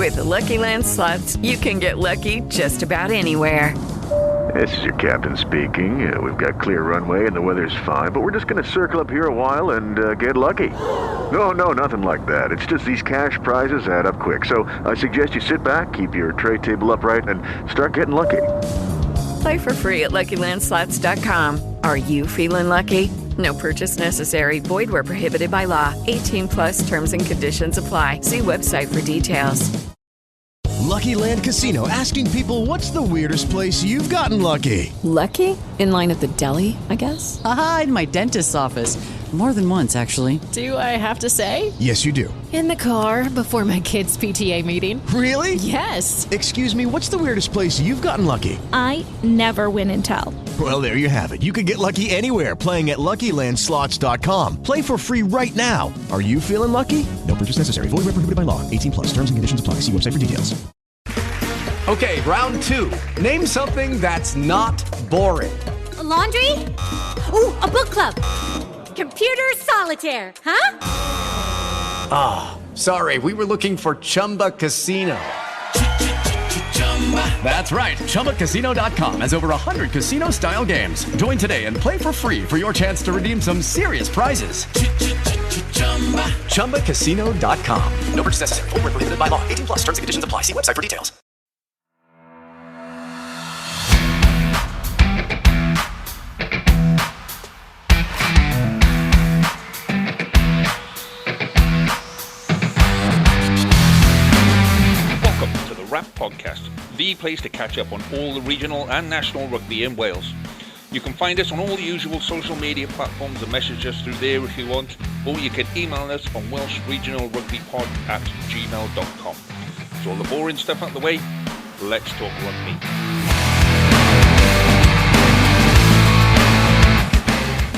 With the Lucky Land Slots, you can get lucky just about anywhere. This is your captain speaking. We've got clear runway and the weather's fine, but we're just going to circle up here a while and get lucky. No, nothing like that. It's just these cash prizes add up quick. So I suggest you sit back, keep your tray table upright, and start getting lucky. Play for free at LuckyLandSlots.com. Are you feeling lucky? No purchase necessary. Void where prohibited by law. 18+ terms and conditions apply. See website for details. Lucky Land Casino, asking people, what's the weirdest place you've gotten lucky? Lucky? In line at the deli, I guess? Aha, in my dentist's office. More than once, actually. Do I have to say? Yes, you do. In the car before my kids' PTA meeting. Really? Yes. Excuse me, what's the weirdest place you've gotten lucky? I never win and tell. Well, there you have it. You can get lucky anywhere, playing at LuckyLandSlots.com. Play for free right now. Are you feeling lucky? No purchase necessary. Void where prohibited by law. 18+. Terms and conditions apply. See website for details. Okay, round two. Name something that's not boring. A laundry? Ooh, a book club. Computer solitaire, huh? Ah, sorry, we were looking for Chumba Casino. That's right, ChumbaCasino.com has over 100 casino-style games. Join today and play for free for your chance to redeem some serious prizes. ChumbaCasino.com. No purchase necessary. Void where prohibited by law. 18+. Terms and conditions apply. See website for details. Rap Podcast, the place to catch up on all the regional and national rugby in Wales. You can find us on all the usual social media platforms and message us through there if you want, or you can email us on welshregionalrugbypod@gmail.com. So all the boring stuff out the way, let's talk rugby.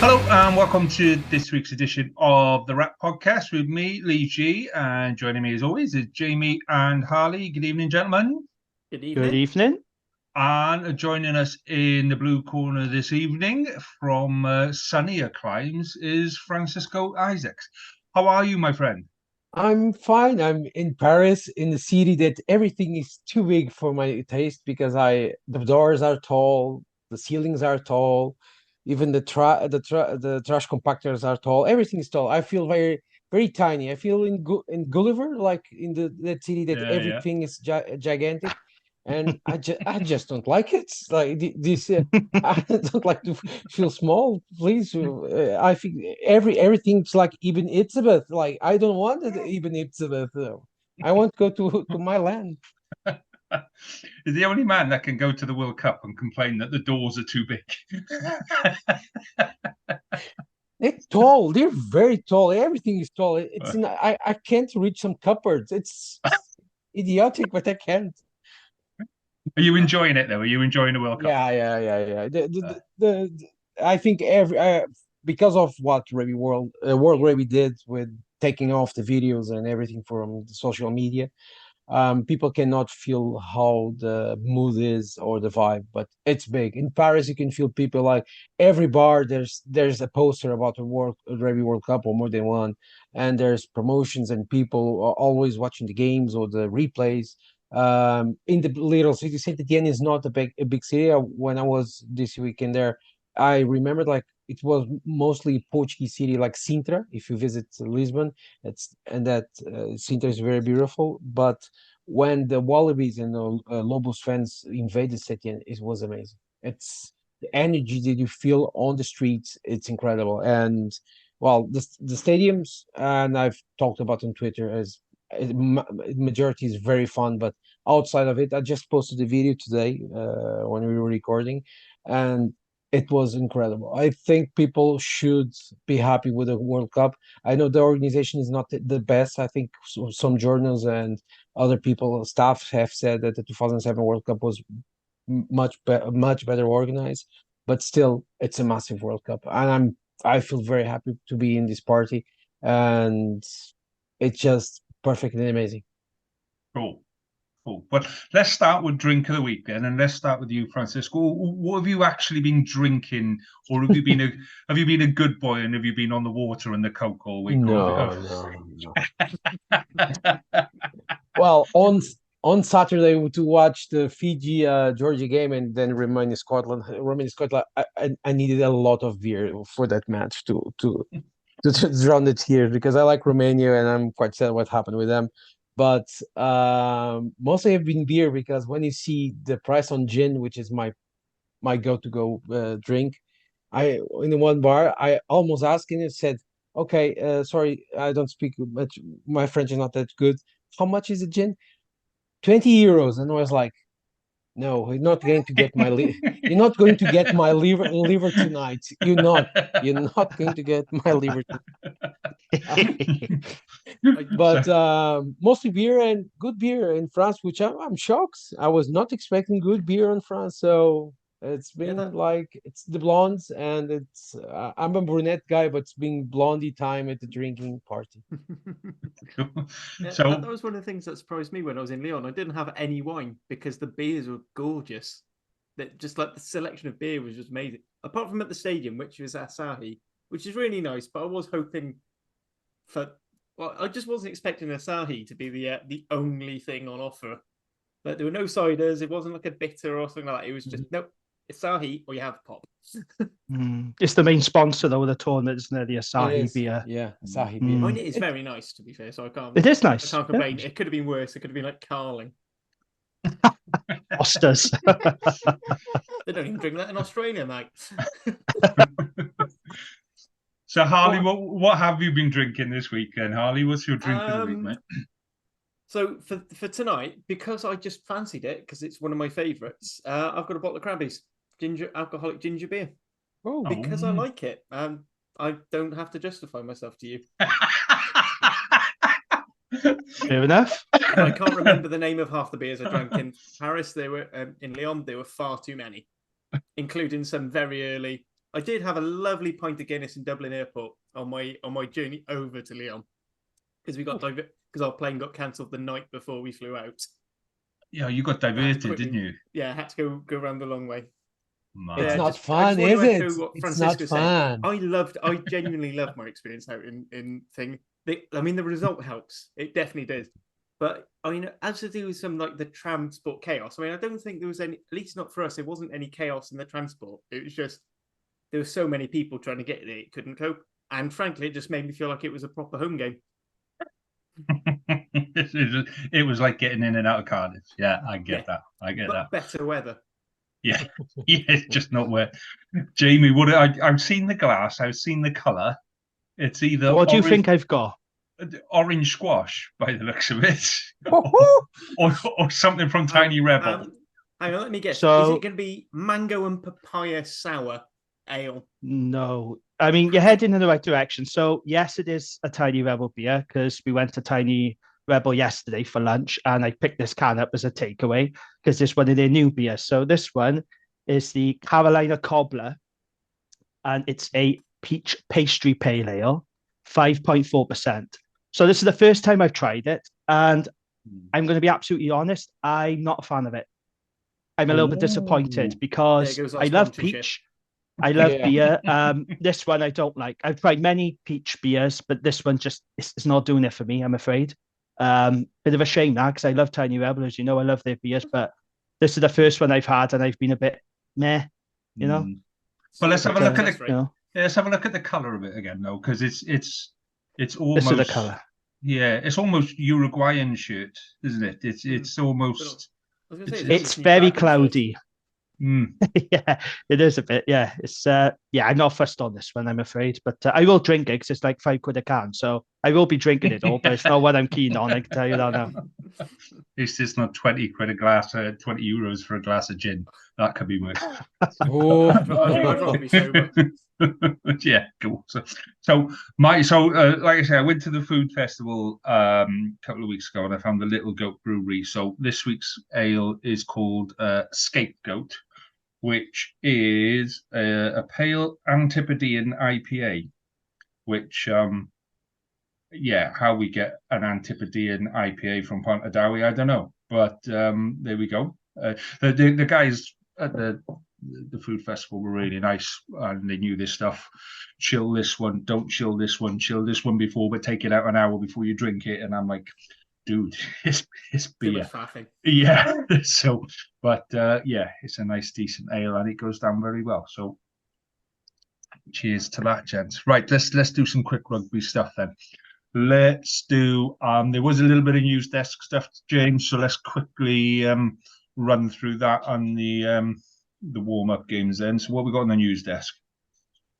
Hello and welcome to this week's edition of the Rap Podcast with me, Lee G, and joining me as always is Jamie and Harley. Good evening, gentlemen. Good evening. Good evening. And joining us in the blue corner this evening from sunnier climes is Francisco Isaacs. How are you, my friend? I'm fine. I'm in Paris, in the city that everything is too big for my taste because the doors are tall, the ceilings are tall. Even the trash compactors are tall. Everything is tall. I feel very, very tiny. I feel in Gulliver, like in that city that everything is gigantic, and I just don't like it. Like this, I don't like to feel small. Please, I think everything's like Ibn Itzabeth. Like I don't want it, Ibn Itzabeth. I want to go to my land. Is the only man that can go to the World Cup and complain that the doors are too big. They're tall. They're very tall. Everything is tall. I can't reach some cupboards. It's idiotic, but I can't. Are you enjoying it though? Are you enjoying the World Cup? Yeah. I think because of what World Rugby did with taking off the videos and everything from the social media. People cannot feel how the mood is or the vibe, but it's big. In Paris, you can feel people like every bar. There's a poster about the Rugby World Cup or more than one, and there's promotions and people are always watching the games or the replays. In the little city, Saint Etienne is not a big city. When I was this weekend there, I remembered like it was mostly Portuguese city like Sintra. If you visit Lisbon, Sintra is very beautiful. But when the Wallabies and the Lobos fans invaded Setien, it was amazing. It's the energy that you feel on the streets. It's incredible. And well, the stadiums, and I've talked about on Twitter as majority is very fun, but outside of it, I just posted a video today when we were recording, and it was incredible. I think people should be happy with the World Cup. I know the organization is not the best. I think some journalists and other people, staff have said that the 2007 World Cup was much better organized, but still, it's a massive World Cup, and I feel very happy to be in this party, and it's just perfect and amazing. Cool. Well, let's start with drink of the week then, and let's start with you, Francisco. What have you actually been drinking, or have you been a good boy and have you been on the water and the Coke all week? No. Well, on Saturday to watch the Fiji Georgia game and then Romania Scotland. I needed a lot of beer for that match to drown the tears, because I like Romania and I'm quite sad what happened with them. But mostly have been beer, because when you see the price on gin, which is my go drink, in the one bar I almost asked and it said, "Okay, sorry, I don't speak much. My French is not that good. How much is the gin?" 20 euros, and I was like, "No, you're not going to get my you're not going to get my liver tonight. You're not going to get my liver tonight." But mostly beer, and good beer in France, which I'm shocked. I was not expecting good beer in France, so it's been like it's the blondes, and it's I'm a brunette guy, but it's been blondie time at the drinking party. So that was one of the things that surprised me when I was in Lyon. I didn't have any wine because the beers were gorgeous. That just like the selection of beer was just amazing. Apart from at the stadium, which was Asahi, which is really nice. But I was hoping for. Well, I just wasn't expecting Asahi to be the only thing on offer. Like there were no ciders. It wasn't like a bitter or something like that. It was just nope, Asahi or you have pop. It's the main sponsor though of the tournament, isn't it? The Asahi beer. Yeah, Asahi beer. I mean, it is very nice to be fair, so I can't. It is nice. I can't complain. Yeah. It could have been worse. It could have been like Carling. Osters. They don't even drink that in Australia, mate. So, Harley, what have you been drinking this weekend, Harley? What's your drink of the week, mate? So, for tonight, because I just fancied it, because it's one of my favourites, I've got a bottle of Krabby's alcoholic ginger beer. Oh. Because I like it. I don't have to justify myself to you. Fair enough. I can't remember the name of half the beers I drank in Paris. They were in Lyon. There were far too many, including some very early. I did have a lovely pint of Guinness in Dublin Airport on my journey over to Lyon because our plane got cancelled the night before we flew out. Yeah, you got diverted, didn't you? Yeah, I had to go around the long way. It's not fun, is it? It's not fun. I genuinely loved my experience out in thing. I mean, the result helps. It definitely did. But I mean, as to do with some like the transport chaos, I mean, I don't think there was any, at least not for us, there wasn't any chaos in the transport. It was just, there were so many people trying to get there, it couldn't cope. And frankly, it just made me feel like it was a proper home game. It was like getting in and out of Cardiff. Yeah, I get that. I get that. Better weather. Yeah, it's just not where. Jamie, I've seen the glass, I've seen the colour. It's either. What do you think I've got? Orange squash, by the looks of it, or something from Tiny Rebel. Hang on, let me guess. Is it going to be mango and papaya sour ale? No, I mean you're heading in the right direction. So yes, it is a Tiny Rebel beer because we went to Tiny Rebel yesterday for lunch, and I picked this can up as a takeaway because it's one of their new beers. So this one is the Carolina Cobbler, and it's a peach pastry pale ale, 5.4%. So this is the first time I've tried it, and I'm going to be absolutely honest, I'm not a fan of it. I'm a little bit disappointed because I love peach. I love beer. This one I don't like. I've tried many peach beers, but this one just is not doing it for me, I'm afraid. Bit of a shame now because I love Tiny Rebel, as you know, I love their beers, but this is the first one I've had and I've been a bit meh, you know. Well, let's have a look at it. Yeah, let's have a look at the color of it again, though, because it's almost. This is the color. Yeah, it's almost Uruguayan shirt, isn't it? It's almost. It's very cloudy. Yeah, it is a bit. Yeah, it's. Yeah, I'm not fussed on this one, I'm afraid, but I will drink it because it's like £5 a can, so I will be drinking it all. But it's not what I'm keen on. I can tell you that now. It's just not £20 a glass, €20 for a glass of gin. That could be worse. I'd rather be sober. Yeah, cool. So like I said, I went to the food festival a couple of weeks ago and I found the Little Goat Brewery. So this week's ale is called Scapegoat, which is a pale Antipodean IPA, which how we get an Antipodean IPA from Pontardawe, I don't know, but there we go. The guys at the food festival were really nice and they knew this stuff. Chill this one, don't chill this one, chill this one before, but take it out an hour before you drink it. And I'm like, dude, his Too beer. much faffing. Yeah. So, but yeah, it's a nice, decent ale, and it goes down very well. So, cheers to that, gents. Right, let's do some quick rugby stuff then. Let's do. There was a little bit of news desk stuff, James. So let's quickly run through that on the warm up games then. So what we got on the news desk?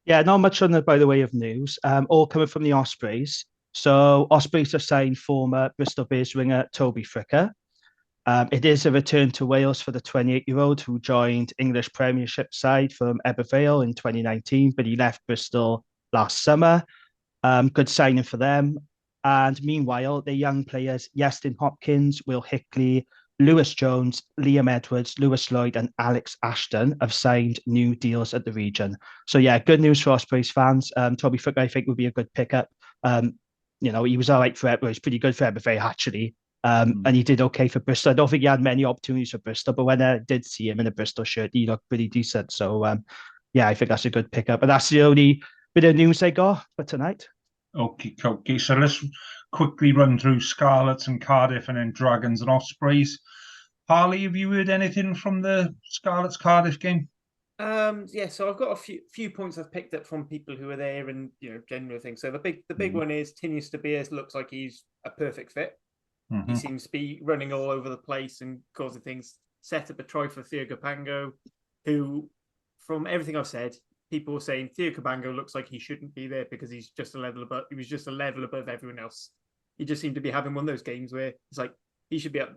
Yeah, not much on the by the way of news. All coming from the Ospreys. So Ospreys have signed former Bristol Bears winger Toby Fricker. It is a return to Wales for the 28-year-old who joined English Premiership side from Ebervale in 2019, but he left Bristol last summer. Good signing for them. And meanwhile, the young players, Iestyn Hopkins, Will Hickley, Lewis Jones, Liam Edwards, Lewis Lloyd, and Alex Ashton have signed new deals at the region. So yeah, good news for Ospreys fans. Toby Fricker, I think, would be a good pickup. He was all right for Ebervale. He was pretty good for Ebervale, actually. And he did okay for Bristol. I don't think he had many opportunities for Bristol, but when I did see him in a Bristol shirt, he looked pretty decent. So yeah, I think that's a good pickup. But that's the only bit of news I got for tonight. Okay. So let's quickly run through Scarlets and Cardiff, and then Dragons and Ospreys. Harley, have you heard anything from the Scarlets Cardiff game? Yeah, so I've got a few points I've picked up from people who are there, and general things. So the big one is Tinius de Beers looks like he's a perfect fit. He seems to be running all over the place and causing things. Set up a try for Theo Cabango, who, from everything I've said, people were saying Theo Cabango looks like he shouldn't be there because he's just a level above. He was just a level above everyone else. He just seemed to be having one of those games where it's like he should be up.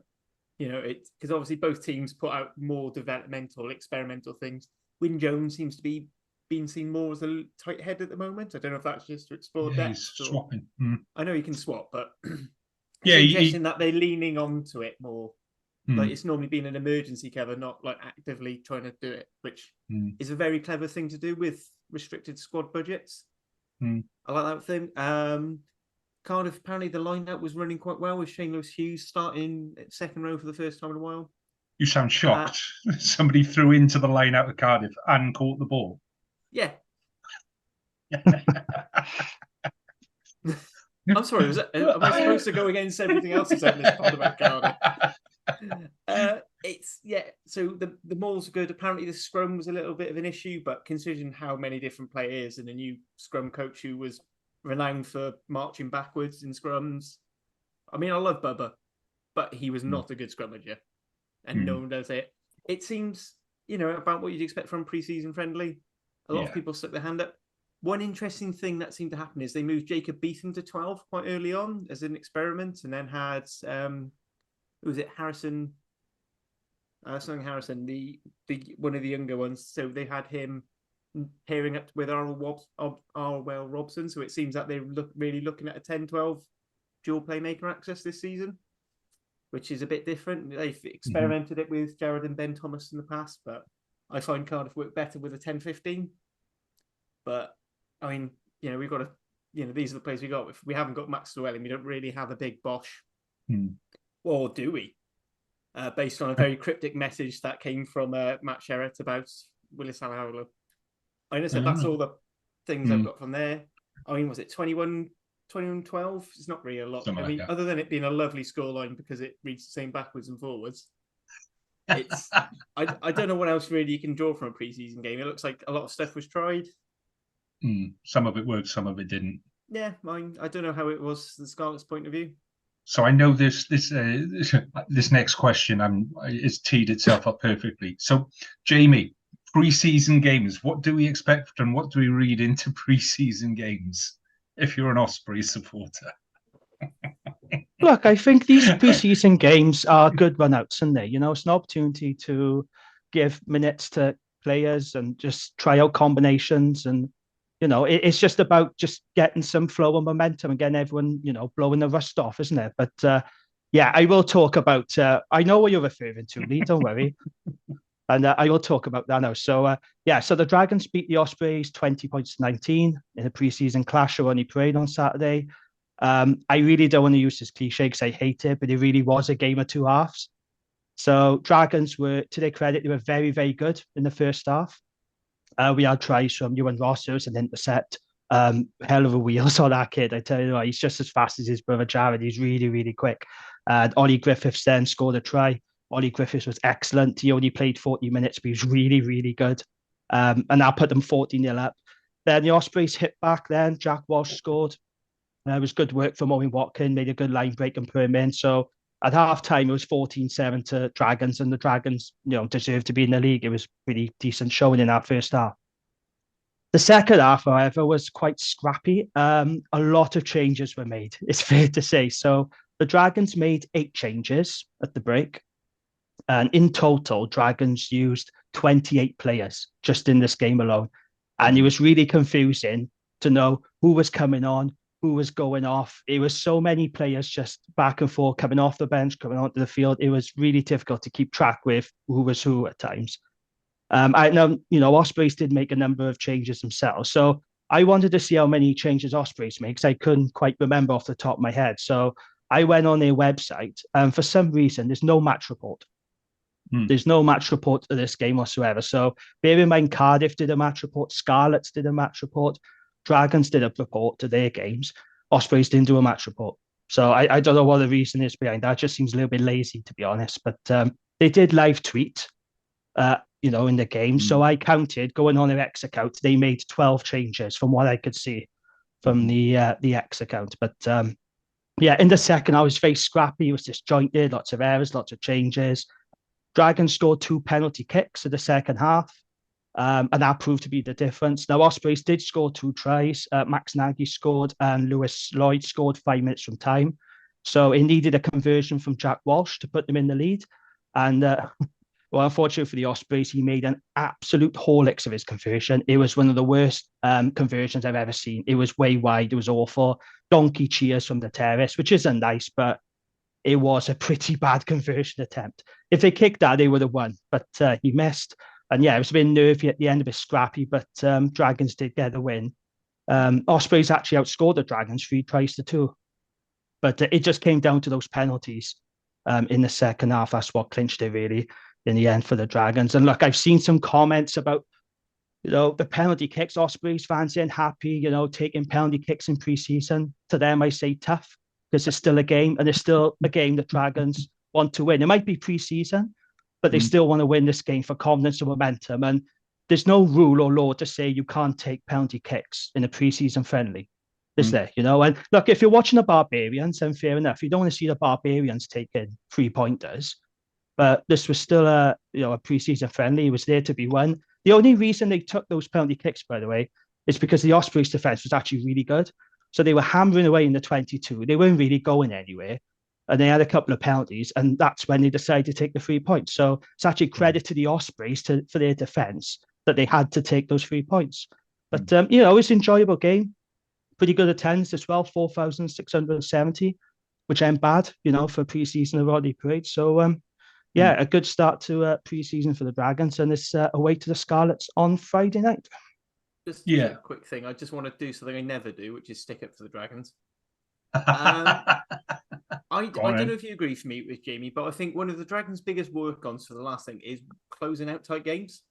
Because obviously both teams put out more developmental, experimental things. Wyn Jones seems to be being seen more as a tight head at the moment. I don't know if that's just to explore depth. He's swapping. I know he can swap, but yeah, it's interesting that they're leaning onto it more. Hmm. Like it's normally been an emergency cover, not like actively trying to do it, which is a very clever thing to do with restricted squad budgets. I like that thing. Cardiff, apparently the line-out was running quite well with Shane Lewis-Hughes starting at second row for the first time in a while. You sound shocked. Somebody threw into the line out of Cardiff and caught the ball. Yeah. I'm sorry, am I supposed to go against everything else that's said in this pod about Cardiff? So the mauls are good. Apparently the scrum was a little bit of an issue, but considering how many different players and a new scrum coach who was renowned for marching backwards in scrums. I mean, I love Bubba, but he was not a good scrummager. And no one does it. It seems, about what you'd expect from pre-season friendly. A lot of people stuck their hand up. One interesting thing that seemed to happen is they moved Jacob Beetham to 12 quite early on as an experiment, and then had who was it, Harrison? Something Harrison, the one of the younger ones. So they had him pairing up with Arwell Robson. So it seems that they're really looking at a 10-12 dual playmaker access this season, which is a bit different. They've experimented it with Jared and Ben Thomas in the past, but I find Cardiff work better with a 10-15. But I mean, we've got these are the players we got. If we haven't got Max Llewellyn, we don't really have a big Bosch. Or do we? Based on a very cryptic message that came from Matt Sherratt about Willis Alaula. I know said that's all the things I've got from there. I mean, was it 21-12? It's not really a lot. Something like that. Other than it being a lovely scoreline because it reads the same backwards and forwards. It's I don't know what else really you can draw from a preseason game. It looks like a lot of stuff was tried. Some of it worked, some of it didn't. Yeah, I don't know how it was the Scarlets' point of view. So I know this next question is teed itself up perfectly. So, Jamie, pre-season games, what do we expect and what do we read into pre-season games if you're an Osprey supporter? Look, I think these pre-season games are good run-outs, aren't they? It's an opportunity to give minutes to players and just try out combinations. And, it's just about just getting some flow and momentum and getting everyone, blowing the rust off, isn't it? But, yeah, I will talk about... I know what you're referring to, Lee, don't worry. And I will talk about that now. So, so the Dragons beat the Ospreys 20-19 in a pre-season clash at Ronnie Parade on Saturday. I really don't want to use this cliche because I hate it, but it really was a game of two halves. So Dragons were, to their credit, they were very, very good in the first half. We had tries from Ewan Rossers and intercept. Hell of a wheels on that kid. I tell you what, he's just as fast as his brother Jared. He's really, really quick. And Ollie Griffiths then scored a try. Ollie Griffiths was excellent. He only played 40 minutes, but he was really, really good. And that put them 40-0 up. Then the Ospreys hit back then. Jack Walsh scored. It was good work from Owen Watkin, made a good line break and put him in. So at half time, it was 14-7 to Dragons, and the Dragons, deserved to be in the league. It was pretty decent showing in that first half. The second half, however, was quite scrappy. A lot of changes were made, it's fair to say. So the Dragons made 8 changes at the break. And in total, Dragons used 28 players just in this game alone. And it was really confusing to know who was coming on, who was going off. It was so many players just back and forth, coming off the bench, coming onto the field. It was really difficult to keep track with who was who at times. I know, Ospreys did make a number of changes themselves. So I wanted to see how many changes Ospreys made because I couldn't quite remember off the top of my head. So I went on their website, and for some reason, there's no match report. There's no match report to this game whatsoever. So bear in mind, Cardiff did a match report, Scarlets did a match report, Dragons did a report to their games. Ospreys didn't do a match report. So I don't know what the reason is behind that. It just seems a little bit lazy, to be honest. But they did live tweet, in the game. So I counted, going on their X account, they made 12 changes from what I could see from the X account. But in the second, I was very scrappy. It was disjointed, lots of errors, lots of changes. Dragons scored 2 penalty kicks in the second half, and that proved to be the difference. Now, Ospreys did score 2 tries. Max Nagy scored, and Lewis Lloyd scored 5 minutes from time. So it needed a conversion from Jack Walsh to put them in the lead. And, unfortunately for the Ospreys, he made an absolute horlicks of his conversion. It was one of the worst conversions I've ever seen. It was way wide. It was awful. Donkey cheers from the terrace, which isn't nice, but it was a pretty bad conversion attempt. If they kicked that, they would have won, but he missed. And it was a bit nervy at the end, a bit scrappy, but Dragons did get the win. Ospreys actually outscored the Dragons 3 tries to 2. But it just came down to those penalties in the second half. That's what clinched it, really, in the end for the Dragons. And look, I've seen some comments about, the penalty kicks. Ospreys fans saying happy, taking penalty kicks in pre-season. To them, I say tough, because it's still a game, and it's still a game that Dragons want to win. It might be pre-season, but they still want to win this game for confidence and momentum. And there's no rule or law to say you can't take penalty kicks in a pre-season friendly, is there? And look, if you're watching the Barbarians, then fair enough. You don't want to see the Barbarians taking 3-pointers, but this was still a pre-season friendly. It was there to be won. The only reason they took those penalty kicks, by the way, is because the Ospreys defense was actually really good. So they were hammering away in the 22. They weren't really going anywhere. And they had a couple of penalties. And that's when they decided to take the 3 points. So it's actually credit to the Ospreys for their defence that they had to take those 3 points. But, it was an enjoyable game. Pretty good attendance as well, 4,670, which ain't bad, for pre-season of Rodney Parade. So, a good start to pre-season for the Dragons. And it's away to the Scarlets on Friday night. Just a quick thing. I just want to do something I never do, which is stick up for the Dragons. I don't know if you agree with Jamie, but I think one of the Dragons' biggest work-ons for the last thing is closing out tight games.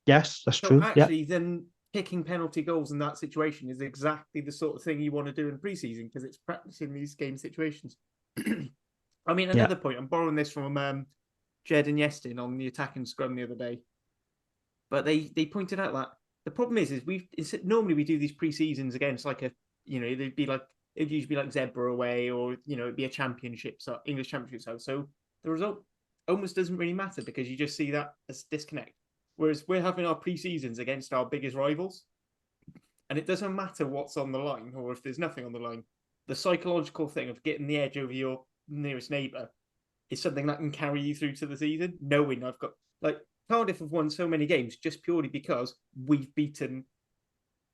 Yes, that's true. Actually, then kicking penalty goals in that situation is exactly the sort of thing you want to do in pre-season, because it's practicing these game situations. I mean, another point, I'm borrowing this from Jed and Yestin on the attacking scrum the other day, but they pointed out that the problem is normally we do these pre-seasons against it'd usually be like Zebra away, or it'd be a championship, so English championship side. So the result almost doesn't really matter, because you just see that as disconnect. Whereas we're having our pre-seasons against our biggest rivals, and it doesn't matter what's on the line or if there's nothing on the line. The psychological thing of getting the edge over your nearest neighbour is something that can carry you through to the season, knowing I've got Cardiff have won so many games just purely because we've beaten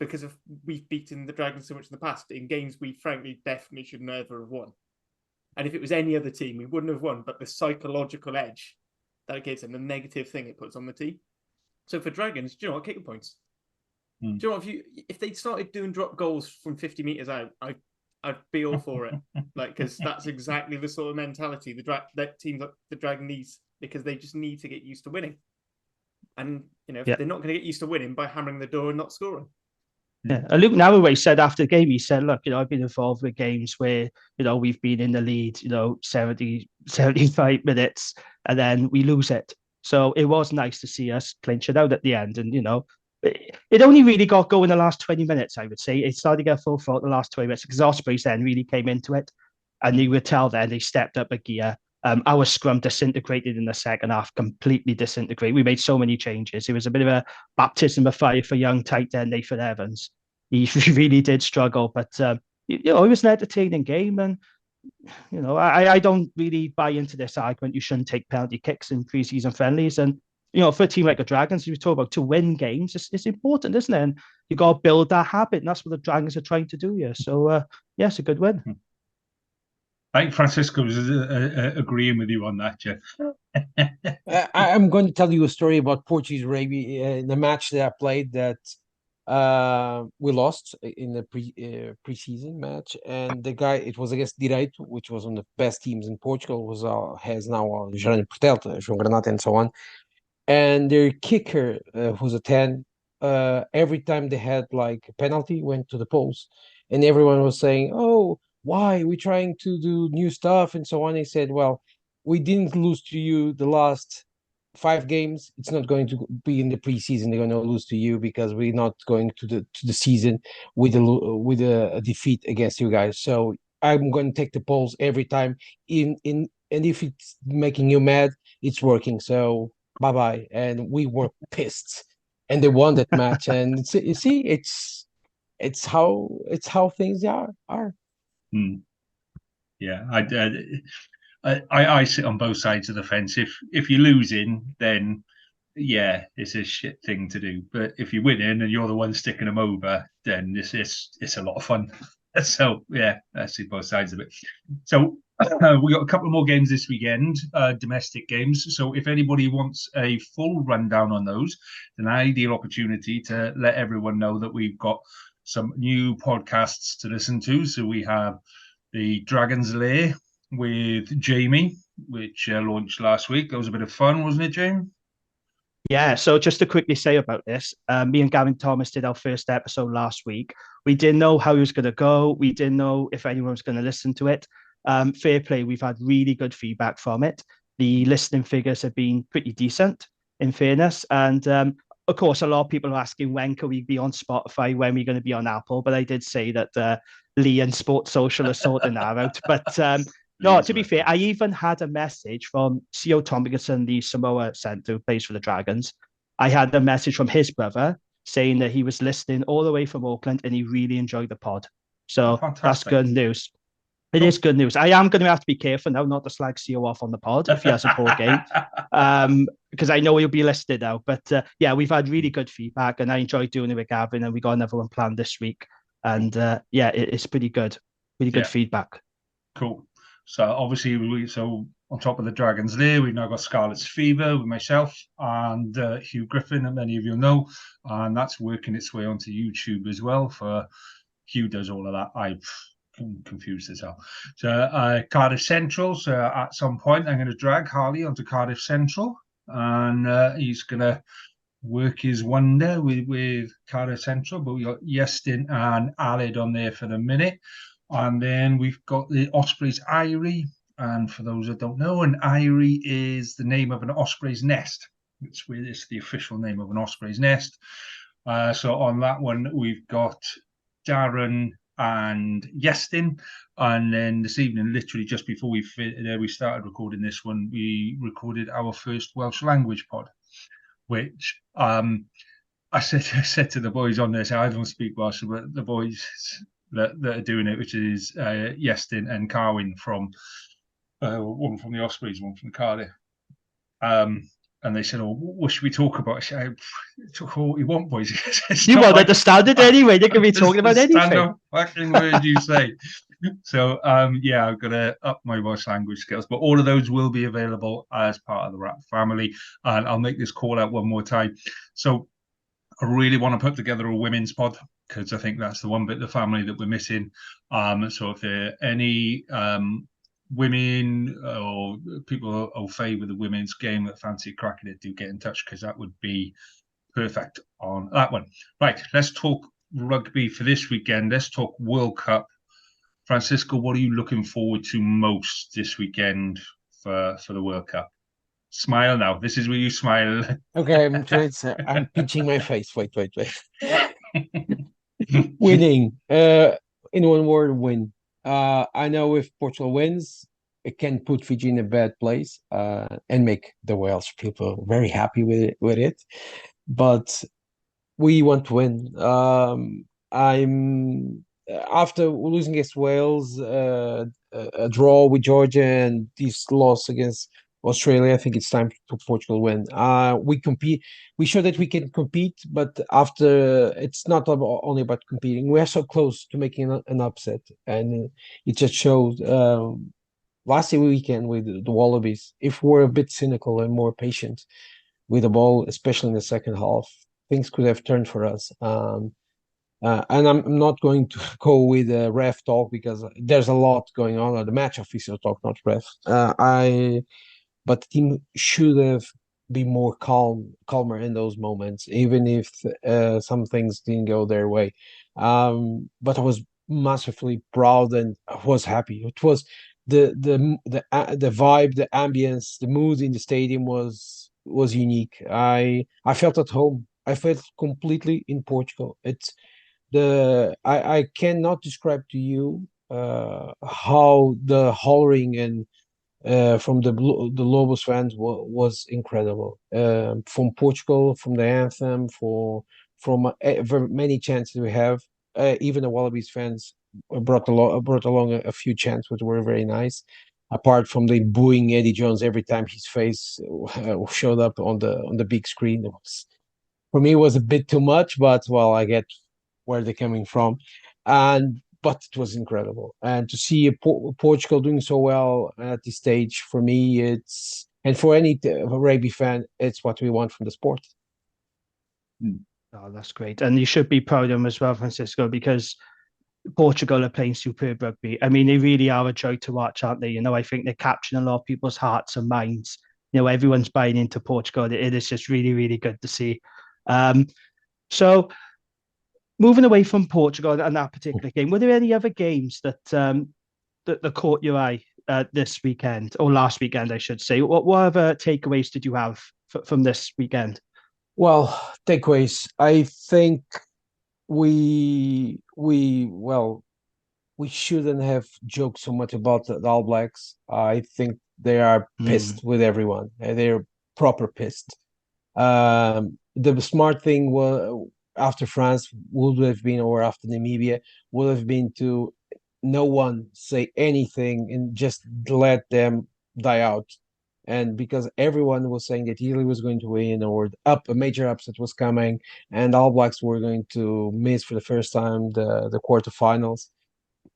the Dragons so much in the past in games we frankly definitely should never have won. And if it was any other team, we wouldn't have won, but the psychological edge that it gives and the negative thing it puts on the team. So for Dragons, do you know what? Kicking points. Do you know what? If they started doing drop goals from 50 metres out, I'd be all for it. Because that's exactly the sort of mentality that teams like the Dragon needs, because they just need to get used to winning. And, they're not going to get used to winning by hammering the door and not scoring. Yeah. And Luke Narroway said after the game, he said, look, I've been involved with games where, we've been in the lead, 70, 75 minutes, and then we lose it. So it was nice to see us clinch it out at the end. And, it only really got going the last 20 minutes, I would say. It started to get full throat the last 20 minutes because Ospreys then really came into it. And you would tell then they stepped up a gear. Our scrum disintegrated in the second half, completely disintegrated. We made so many changes. It was a bit of a baptism of fire for young tight end Nathan Evans. He really did struggle, but it was an entertaining game. And I don't really buy into this argument you shouldn't take penalty kicks in preseason friendlies. And for a team like the Dragons, we talk about to win games, it's important, isn't it? And you got to build that habit, and that's what the Dragons are trying to do here. So it's a good win. I think Francisco was agreeing with you on that, Jeff. I'm going to tell you a story about Portuguese rugby in the match that I played that we lost in the preseason match, and the guy, it was against Direito, which was one of the best teams in Portugal, has now Jerónimo Portela, João Granata, and so on. And their kicker, who's a 10, every time they had like a penalty, went to the post, and everyone was saying, "Oh, why we're trying to do new stuff," and so on. He said, "Well, we didn't lose to you the last 5 games. It's not going to be in the preseason. They're going to lose to you because we're not going to the season with a defeat against you guys. So I'm going to take the polls every time. And if it's making you mad, it's working. So bye bye." And we were pissed, and they won that match. And you see, it's how things are. Yeah, I sit on both sides of the fence. If you're losing, then yeah, it's a shit thing to do. But if you're winning and you're the one sticking them over, then it's a lot of fun. So yeah, I see both sides of it. So we got a couple more games this weekend, domestic games. So if anybody wants a full rundown on those, it's an ideal opportunity to let everyone know that we've got some new podcasts to listen to. So we have the Dragon's Lair with Jamie, which launched last week. That was a bit of fun, wasn't it, Jamie? Yeah, so just to quickly say about this, me and Gavin Thomas did our first episode last week. We didn't know how it was going to go. We didn't know if anyone was going to listen to it. Fair play, we've had really good feedback from it. The listening figures have been pretty decent, in fairness. And of course, a lot of people are asking, when can we be on Spotify? When are we going to be on Apple? But I did say that Lee and Sports Social are sorting that out. But no, to be fair, I even had a message from C.O. Tomlinson, the Samoa centre who plays for the Dragons. I had a message from his brother saying that he was listening all the way from Auckland and he really enjoyed the pod. So that's good news. It is good news. I am going to have to be careful now not to slag CO off on the pod if he has a poor game, because I know he'll be listed now. But yeah, we've had really good feedback and I enjoyed doing it with Gavin, and we got another one planned this week. And yeah, it's pretty good. Really good feedback. Cool. So obviously, on top of the Dragons there, we've now got Scarlet's Fever with myself and Hugh Griffin, that many of you know, and that's working its way onto YouTube as well. For Hugh does all of that. I'm confused as hell. So Cardiff Central. So at some point, I'm going to drag Harley onto Cardiff Central, and he's going to work his wonder with Cardiff Central. But we got Yestin and Alid on there for the minute. And then we've got the Ospreys Eyrie. And for those that don't know, an Eyrie is the name of an Osprey's nest. It's the official name of an Osprey's nest. So on that one, we've got Darren and Yestin. And then this evening, literally just before we started recording this one, we recorded our first Welsh language pod, which I said to the boys on this, I don't speak Welsh, but the boys that are doing it, which is Yestin and Carwyn from one from the Ospreys, one from Cardiff. And they said, "Oh, what should we talk about?" I said, "Talk all you want, boys." You won't understand it anyway. They can be talking about anything. Fucking word you say. So yeah, I've got to up my Welsh language skills, but all of those will be available as part of the Wrap family. And I'll make this call out one more time. So I really want to put together a women's pod, because I think that's the one bit of the family that we're missing. So if there are any women or people au fait with the women's game that fancy cracking it, do get in touch, because that would be perfect on that one. Right, let's talk rugby for this weekend. Let's talk World Cup. Francisco, what are you looking forward to most this weekend for the World Cup? Smile now. This is where you smile. Okay, I'm trying to. I'm pinching my face. Wait. Winning. In one word, win. I know if Portugal wins, it can put Fiji in a bad place, and make the Welsh people very happy with it. But we want to win. I'm After losing against Wales, a draw with Georgia, and this loss against Australia, I think it's time to Portugal win. We compete. We show that we can compete, but after it's not only about competing. We are so close to making an upset, and it just shows. Last weekend with the Wallabies, if we're a bit cynical and more patient with the ball, especially in the second half, things could have turned for us. And I'm not going to go with ref talk because there's a lot going on, or the match official talk, not ref. But the team should have been more calmer in those moments, even if some things didn't go their way. But I was massively proud and I was happy. It was the vibe, the ambience, the mood in the stadium was unique. I felt at home. I felt completely in Portugal. I cannot describe to you how the hollering and from the Lobos fans was incredible. From Portugal, from the anthem, from very many chances we have. Even the Wallabies fans brought along a few chants which were very nice. Apart from the booing Eddie Jones every time his face showed up on the big screen, for me it was a bit too much. But well, I get where they're coming from, but it was incredible. And to see Portugal doing so well at this stage, for me, and for any rugby fan, it's what we want from the sport. Oh, that's great. And you should be proud of them as well, Francisco, because Portugal are playing superb rugby. I mean, they really are a joy to watch, aren't they? I think they're capturing a lot of people's hearts and minds. Everyone's buying into Portugal. It is just really, really good to see. So moving away from Portugal and that particular game, were there any other games that that caught your eye this weekend, or last weekend, I should say? What other takeaways did you have from this weekend? Well, takeaways. I think we shouldn't have joked so much about the All Blacks. I think they are pissed with everyone. They're proper pissed. The smart thing was, after France would have been, or after Namibia, would have been to no one say anything and just let them die out. And because everyone was saying that Italy was going to win, or a major upset was coming, and All Blacks were going to miss for the first time the quarterfinals,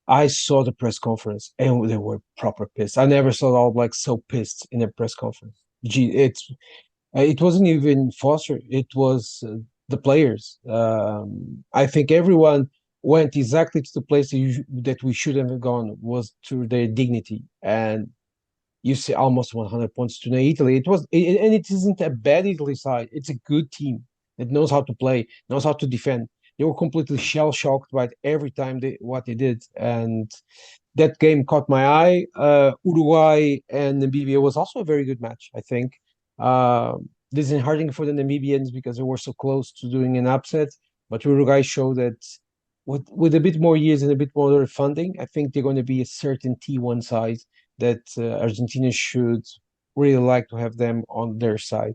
I saw the press conference and they were proper pissed. I never saw the All Blacks so pissed in a press conference. It wasn't even Foster. It was the players. I think everyone went exactly to the place that we shouldn't have gone, was to their dignity. And you see almost 100 points to Italy. And it isn't a bad Italy side. It's a good team that knows how to play, knows how to defend. They were completely shell-shocked by every time what they did. And that game caught my eye. Uruguay and Namibia was also a very good match, I think. Disheartening for the Namibians because they were so close to doing an upset. But Uruguay showed that with a bit more years and a bit more funding, I think they're going to be a certain T1 side that Argentina should really like to have them on their side.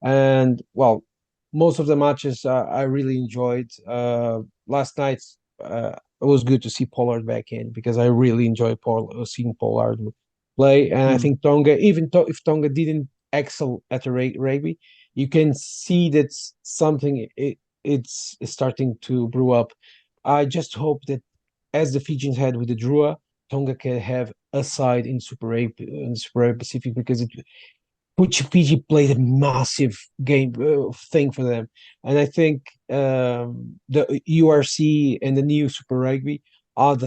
And well, most of the matches I really enjoyed. Last night it was good to see Pollard back in because I really enjoy seeing Pollard play. And I think Tonga, even if Tonga didn't excel at the rugby, you can see that something it's starting to brew up. I just hope that as the Fijians had with the Drua, Tonga can have a side in Super A Pacific, because Fiji played a massive game thing for them. And I think the URC and the new Super Rugby are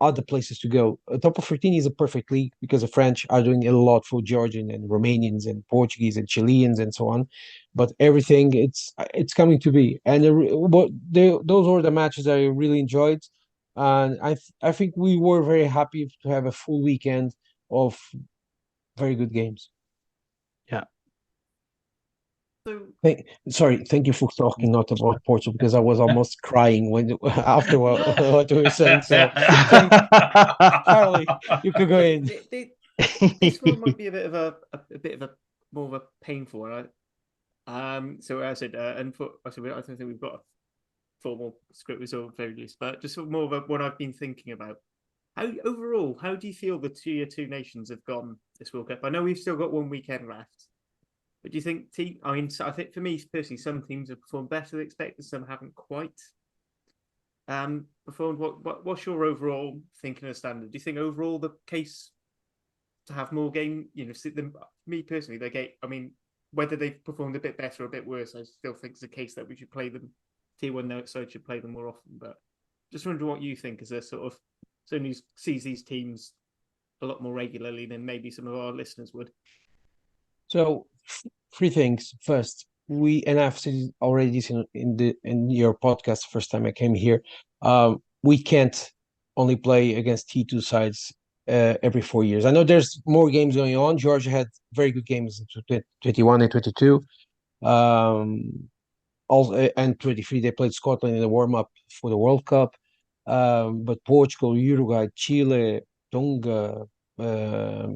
other places to go. Top of 14 is a perfect league because the French are doing a lot for Georgian and Romanians and Portuguese and Chileans and so on. But everything it's coming to be, and those were the matches I really enjoyed, and I think we were very happy to have a full weekend of very good games. Yeah. Thank you for talking not about Portugal because I was almost crying when after what we were saying. So, Charlie, you could go in. This one might be a bit of a more of a painful one. So as I said, and I don't think we've got a formal script resolved very loose, but just more of a one I've been thinking about. How do you feel the tier 2 nations have gone this World Cup? I know we've still got one weekend left, but do you think I think for me personally, some teams have performed better than expected, some haven't quite performed. What's your overall thinking of standard? Do you think overall the case to have more game, me personally, whether they've performed a bit better or a bit worse, I still think it's a case that we should play them tier 1 outside should play them more often. But just wondering what you think as a sort of someone who sees these teams a lot more regularly than maybe some of our listeners would. So, three things. First, I've said already this in your podcast first time I came here. We can't only play against T2 sides every 4 years. I know there's more games going on. Georgia had very good games in 21 and 22. Also, and 23 they played Scotland in the warm-up for the World Cup. But Portugal, Uruguay, Chile, Tonga,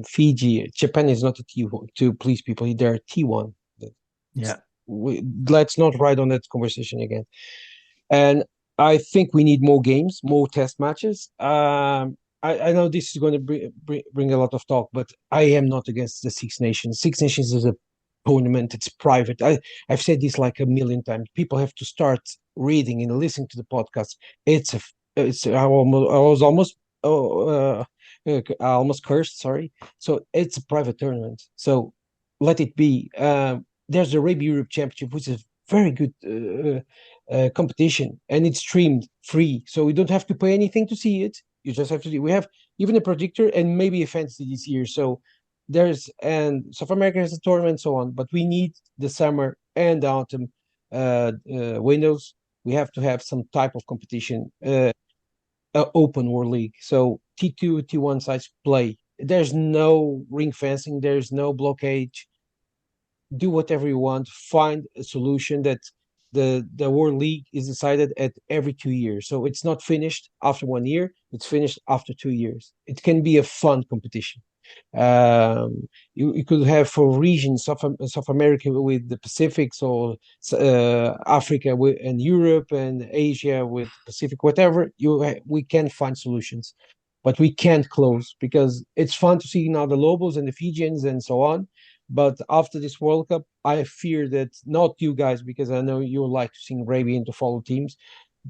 Fiji, Japan is not a T2. Please, people, they're T1. Yeah. Let's not ride on that conversation again. And I think we need more games, more test matches. I know this is going to bring a lot of talk, but I am not against the Six Nations. Six Nations is a tournament. It's private. I've said this like a million times. People have to start reading and listening to the podcast. I almost cursed. Sorry. So it's a private tournament. So let it be. There's the Rugby Europe Championship, which is a very good competition, and it's streamed free, so you don't have to pay anything to see it. You just have to. We have even a projector and maybe a fantasy this year. So and South America has a tournament and so on. But we need the summer and the autumn windows. We have to have some type of competition, open world league. So T2, T1 sides play. There's no ring fencing. There's no blockade. Do whatever you want. Find a solution that the World League is decided at every 2 years. So it's not finished after 1 year. It's finished after 2 years. It can be a fun competition. You could have for regions South America with the Pacifics, or Africa and Europe and Asia with Pacific, whatever. We can find solutions, but we can't close because it's fun to see now the Lobos and the Fijians and so on. But after this World Cup, I fear that not you guys, because I know you like to sing rugby and to follow teams,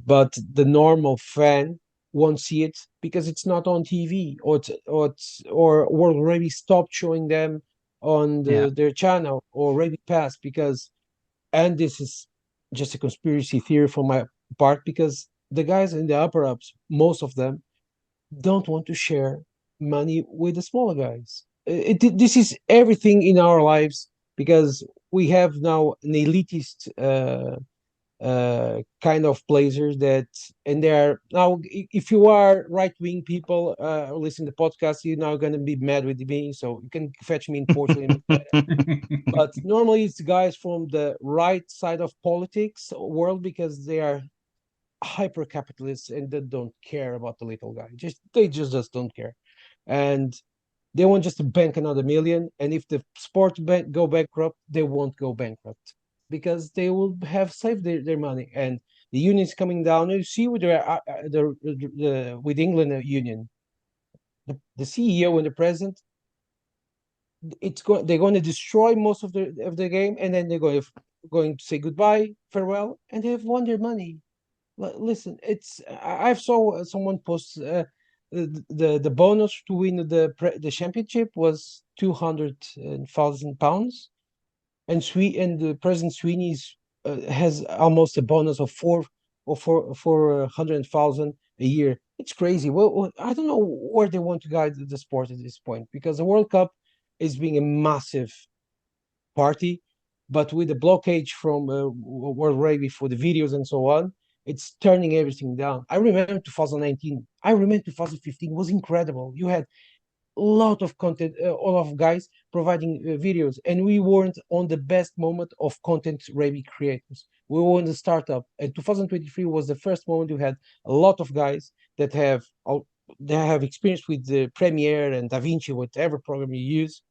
but the normal fan won't see it because it's not on TV, or World Rugby stopped showing them on their channel, or Rugby Pass, and this is just a conspiracy theory from my part, because the guys in the upper ups, most of them don't want to share money with the smaller guys. This is everything in our lives, because we have now an elitist kind of players and they are now, if you are right-wing people listening to the podcast, you're now going to be mad with me, so you can fetch me in Portugal. But normally it's guys from the right side of politics world, because they are hyper capitalists and they don't care about the little guy. They just don't care, and they want just to bank another million. And if the sport go bankrupt, they won't go bankrupt, because they will have saved their money. And the union's coming down. You see with with England union, the CEO and the president, they're going to destroy most of the game, and then they're going to say goodbye, farewell, and they have won their money. Listen, I've saw someone post the bonus to win the championship was £200,000, and the President Sweeney has almost a bonus of 400,000 a year. it's crazy. Well, I don't know where they want to guide the sport at this point, because the World Cup is being a massive party, but with the blockage from World Rugby for the videos and so on, it's turning everything down. I remember 2019. I remember 2015 was incredible. You had a lot of content, a lot of guys providing videos, and we weren't on the best moment of content rugby creators. We were in the startup, and 2023 was the first moment you had a lot of guys that have experience with the Premiere and DaVinci, whatever program you use,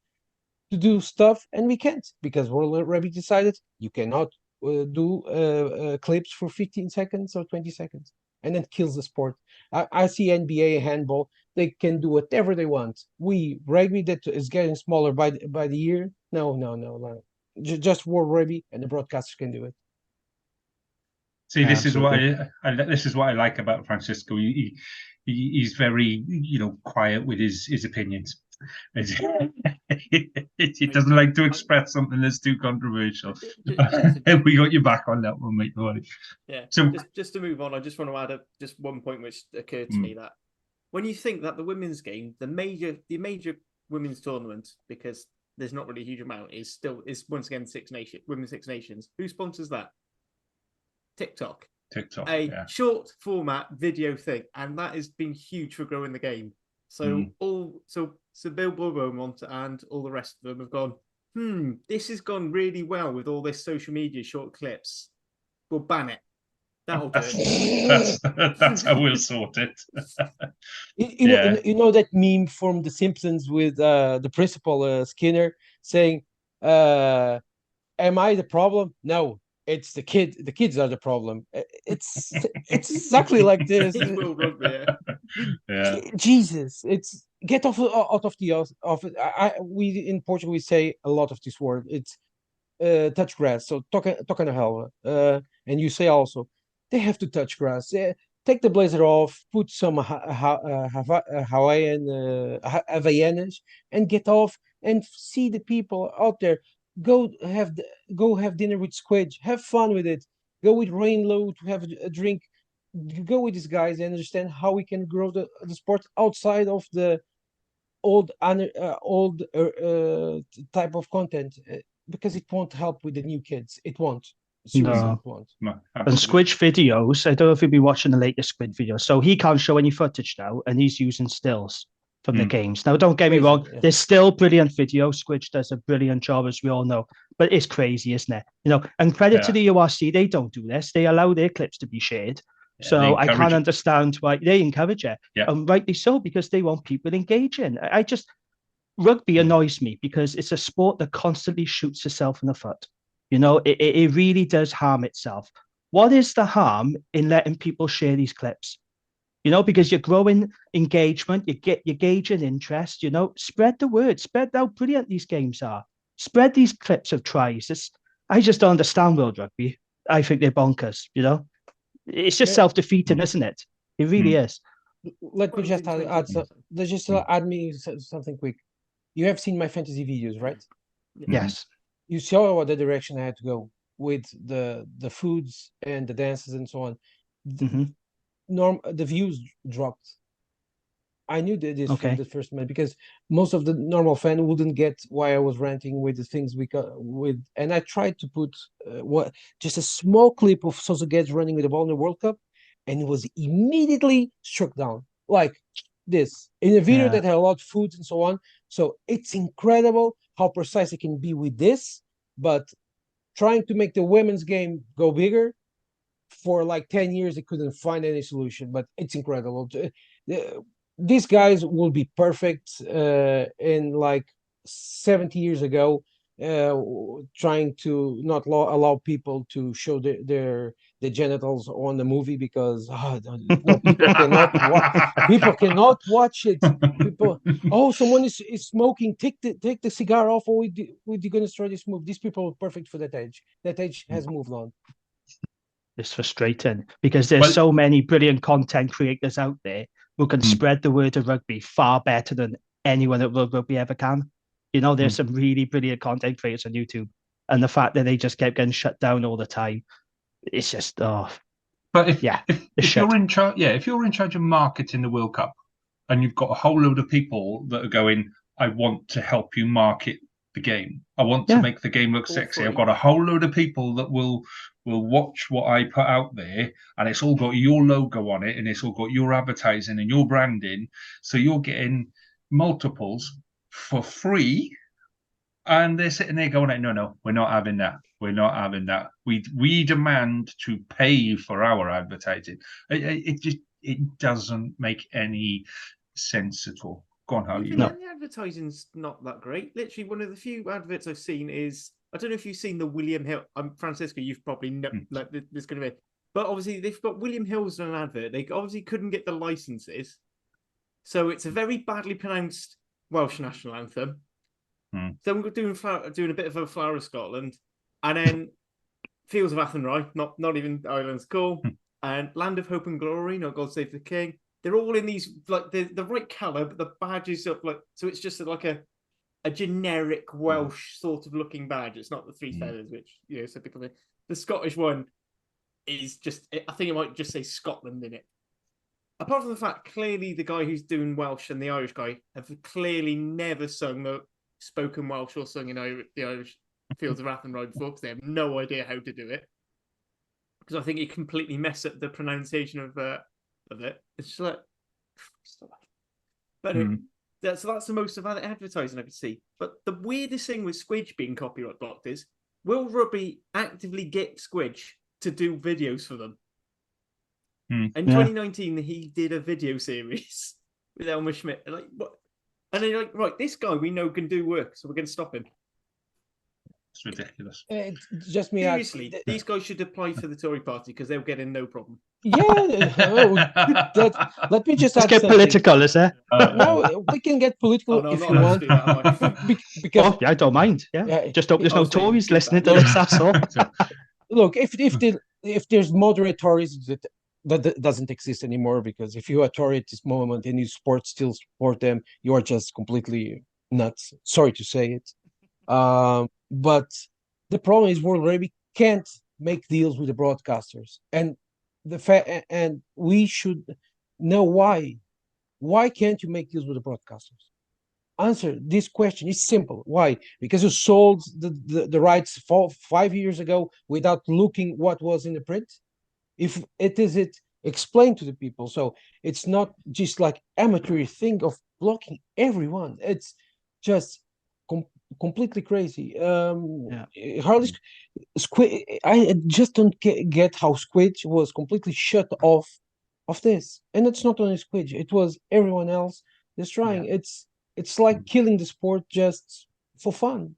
to do stuff, and we can't, because World Rugby decided you cannot do clips for 15 seconds or 20 seconds, and then kills the sport. I see NBA handball; they can do whatever they want. We rugby that is getting smaller by the year. No. Just World Rugby, and the broadcasters can do it. See, this is what this is what I like about Francisco. He's very, quiet with his opinions. He doesn't like to express something that's too controversial. We got you back on that one, mate. Yeah. So just to move on, I just want to add just one point which occurred to me, that when you think that the women's game, the major women's tournament, because there's not really a huge amount, is once again Women's Six Nations. Who sponsors that? TikTok, short format video thing, and that has been huge for growing the game. So so Bill Beaumont and all the rest of them have gone, this has gone really well with all this social media short clips. We'll ban it. That'll do it. That's how we'll sort it. You know that meme from The Simpsons with the principal Skinner saying, "Am I the problem? No, it's the kid. The kids are the problem." It's exactly like this. Jesus, it's get off out of the we in Portugal we say a lot of this word. It's touch grass. So toca na relva. And you say also they have to touch grass. Take the blazer off, put some Hawaiian Havaianas, and get off and see the people out there. Go have dinner with Squid. Have fun with it. Go with Rainlow to have a drink. Go with these guys and understand how we can grow the sport outside of the old type of content, because it won't help with the new kids. It won't. Seriously, it won't. And Squid's videos, I don't know if you've been watching the latest Squid video. So he can't show any footage now, and he's using stills from the games. Now, don't get me wrong, there's still brilliant video. Squidge does a brilliant job, as we all know, but it's crazy, isn't it? And credit to the URC, they don't do this. They allow their clips to be shared. So I can't understand why they encourage it. And rightly so, because they want people engaging. Rugby annoys me because it's a sport that constantly shoots itself in the foot. It really does harm itself. What is the harm in letting people share these clips? Because you're growing engagement, you're gauging interest, spread the word, spread how brilliant these games are. Spread these clips of tries. I just don't understand World Rugby. I think they're bonkers, It's just self-defeating, isn't it? It really is. Let me just add me something quick. You have seen my fantasy videos, right? Yes. You saw what the direction I had to go with the foods and the dances and so on. The views dropped. I knew this from the first minute, because most of the normal fan wouldn't get why I was ranting with the things we got with, and I tried to put just a small clip of Sousa Guedes running with the ball in the World Cup, and it was immediately struck down like this in a video that had a lot of foods and so on. So it's incredible how precise it can be with this, but trying to make the women's game go bigger, for like 10 years, they couldn't find any solution, but it's incredible. These guys will be perfect in like 70 years ago, trying to not allow people to show their genitals on the movie, because people cannot watch it. Someone is smoking, take the cigar off, or we're gonna destroy this movie. These people are perfect for that age. That age has moved on. It's frustrating because there's so many brilliant content creators out there who can spread the word of rugby far better than anyone at World Rugby ever can. There's some really brilliant content creators on YouTube, and the fact that they just kept getting shut down all the time, it's just, But if you're in charge, if you're in charge of marketing the World Cup, and you've got a whole load of people that are going, I want to help you market the game. I want to make the game look sexy. I've got a whole load of people that will watch what I put out there, and it's all got your logo on it, and it's all got your advertising and your branding. So you're getting multiples for free, and they're sitting there going, no, we're not having that. We're not having that. We demand to pay for our advertising. It doesn't make any sense at all. Go on, Harley. The advertising's not that great. Literally, one of the few adverts I've seen is, I don't know if you've seen the William Hill. Francisco, you've probably like this going to be. But obviously, they've got William Hill's on an advert. They obviously couldn't get the licenses, so it's a very badly pronounced Welsh national anthem. So we're doing a bit of a Flower of Scotland, and then Fields of Athenry, not even Ireland's cool, and Land of Hope and Glory, not God Save the King. They're all in these, like, the right colour, but the badges up, like, so it's just like a generic Welsh sort of looking badge. It's not the three feathers, which, typically. The Scottish one is just, I think it might just say Scotland in it. Apart from the fact, clearly the guy who's doing Welsh and the Irish guy have clearly never sung the spoken Welsh or sung in the Irish Fields of Athenry before, because they have no idea how to do it. Because I think it completely mess up the pronunciation of it. It's just like, but that's the most of advertising I could see. But the weirdest thing with Squidge being copyright blocked is, will Rugby actively get Squidge to do videos for them? In 2019, he did a video series with Elmer Schmidt. Like, what? And then you're like, right, this guy we know can do work, so we're going to stop him. It's ridiculous. Just me. Seriously, these guys should apply for the Tory party because they'll get in no problem. Yeah. Let me just Let's get political, is there? No, we can get political if you want. Because I don't mind. Yeah. Just hope there's no Tories listening to this. That's all. Look, if there's moderate Tories that doesn't exist anymore, because if you are Tory at this moment and you still support them, you are just completely nuts. Sorry to say it. But the problem is World Rugby can't make deals with the broadcasters, and and we should know why. Why can't you make deals with the broadcasters? Answer this question. It's simple. Why? Because you sold the rights 5 years ago without looking what was in the print. If it is explained to the people, so it's not just like amateur thing of blocking everyone. It's just completely crazy. Hardly Squid. I just don't get how Squid was completely shut off of this, and it's not only Squid. It was everyone else that's trying. It's like killing the sport just for fun.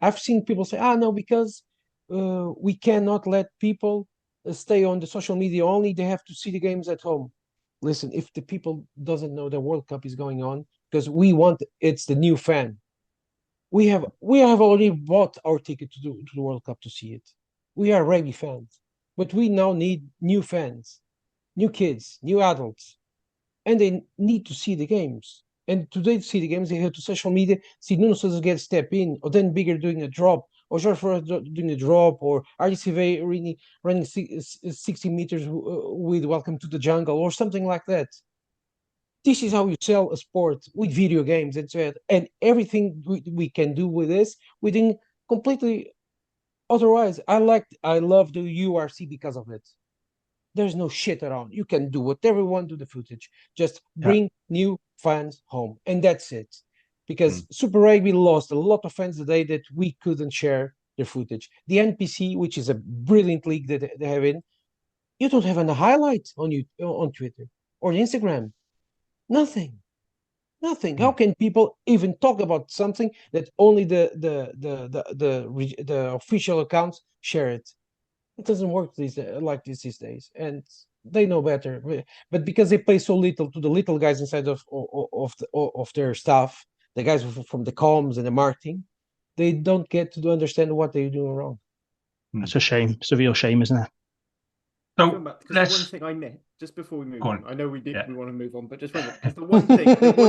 I've seen people say, no, because we cannot let people stay on the social media only. They have to see the games at home. Listen, if the people doesn't know the World Cup is going on, because it's the new fan. We have already bought our ticket to the World Cup to see it. We are rugby fans, but we now need new fans, new kids, new adults, and they need to see the games. And today, to see the games, they have to social media, see Nuno Sousa get step in, or then Bigger doing a drop, or George Forrest doing a drop, or RDCV running 60 meters with Welcome to the Jungle, or something like that. This is how you sell a sport with video games and so on. And everything we can do with this, we think completely otherwise. I love the URC because of it. There's no shit around. You can do whatever you want to the footage. Just bring new fans home. And that's it. Because Super Rugby lost a lot of fans the day that we couldn't share their footage. The NPC, which is a brilliant league that they have in, you don't have a highlight on Twitter or Instagram. Nothing. How can people even talk about something that only the official accounts share it? It doesn't work like this these days, and they know better. But because they pay so little to the little guys inside of their staff, the guys from the comms and the marketing, they don't get to understand what they're doing wrong. That's a shame. It's a real shame, isn't it? So one thing I miss, just before we move on, I know we want to move on, but just wait a minute, because the one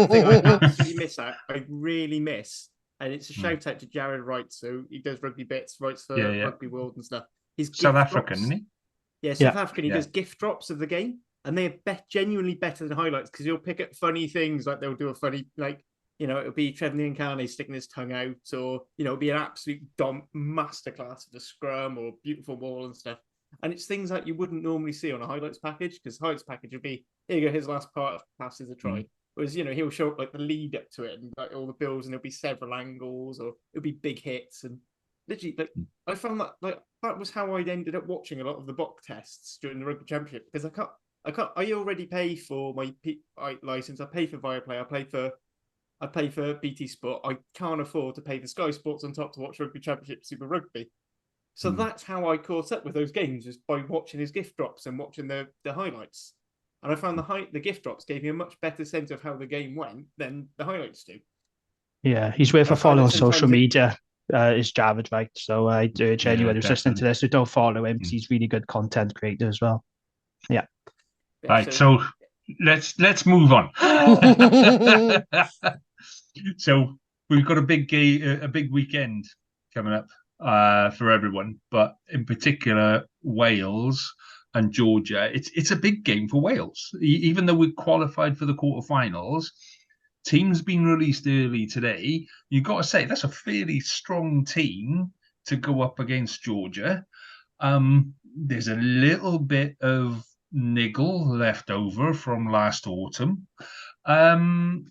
thing I absolutely miss out, I really miss, and it's a shout out to Jared Wright, so he does Rugby Bits, writes for Rugby World and stuff. He's South African, isn't he? Yeah, South African, he does gift drops of the game, and they're genuinely better than highlights because he'll pick up funny things, like they'll do a funny, like, it'll be Trevor Nyankane sticking his tongue out, or, it'll be an absolute masterclass of the scrum or beautiful ball and stuff. And it's things like you wouldn't normally see on a highlights package, because highlights package would be, here you go, his last part passes a try. Whereas, he'll show up like the lead up to it and like all the builds, and there'll be several angles, or it'll be big hits. And literally, like, I found that was how I'd ended up watching a lot of the BOK tests during the Rugby Championship, because I already pay for my license. I pay for Viaplay. I pay for BT Sport. I can't afford to pay for Sky Sports on top to watch Rugby Championship Super Rugby. So that's how I caught up with those games, is by watching his gift drops and watching the highlights. And I found the gift drops gave me a much better sense of how the game went than the highlights do. Yeah, he's worth a follow on social media. Is Javid, right? So I urge anyone who's listening to this who don't follow him, because he's really good content creator as well. Yeah. Right, so let's move on. So we've got a big weekend coming up for everyone, but in particular Wales and Georgia. It's a big game for Wales, even though we qualified for the quarterfinals. Team's been released early today. You've got to say that's a fairly strong team to go up against Georgia. There's a little bit of niggle left over from last autumn.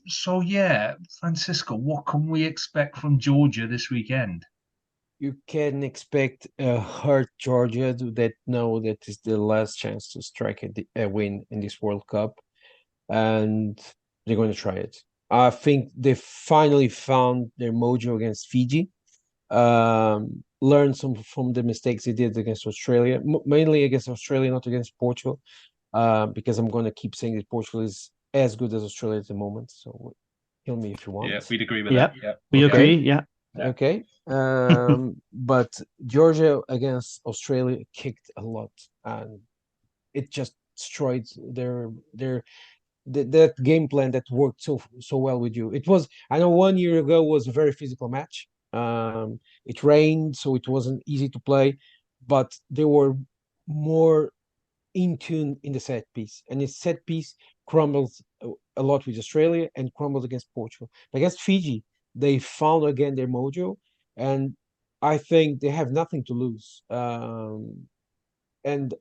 So yeah, Francisco, what can we expect from Georgia this weekend? You can expect a hurt Georgia that know that is the last chance to strike a win in this World Cup, and they're going to try it. I think they finally found their mojo against Fiji. Learned some from the mistakes they did against Australia, mainly against Australia, not against Portugal, because I'm going to keep saying that Portugal is as good as Australia at the moment. So kill me if you want. Yeah, we'd agree with that. Yeah, we agree. Yeah. Okay. But Georgia against Australia kicked a lot, and it just destroyed that game plan that worked so well with you. It was, I know 1 year ago was a very physical match. It rained, so it wasn't easy to play, but they were more in tune in the set piece, and the set piece crumbled a lot with Australia and crumbled against Portugal. But against Fiji, they found again their mojo, and I think they have nothing to lose. And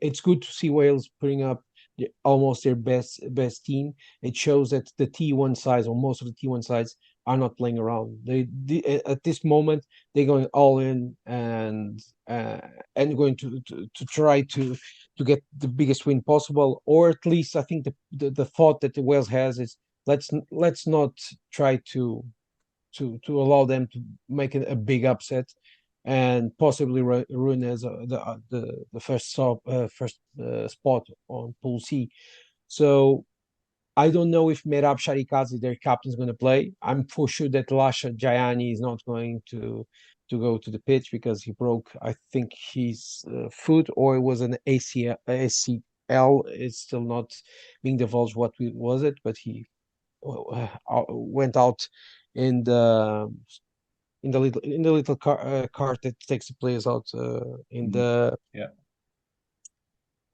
it's good to see Wales putting up almost their best team. It shows that the T1 sides, or most of the T1 sides, are not playing around. They at this moment they're going all in and going to try to get the biggest win possible, or at least I think the thought that the Wales has is let's not try to allow them to make a big upset and possibly ruin as the first spot on Pool C. So I don't know if Merab Sharikazi, their captain, is going to play. I'm for sure that Lasha Jayani is not going to go to the pitch because he broke, I think, his foot, or it was an ACL. It's still not being divulged what was it, but he went out in the little cart that takes the players out in the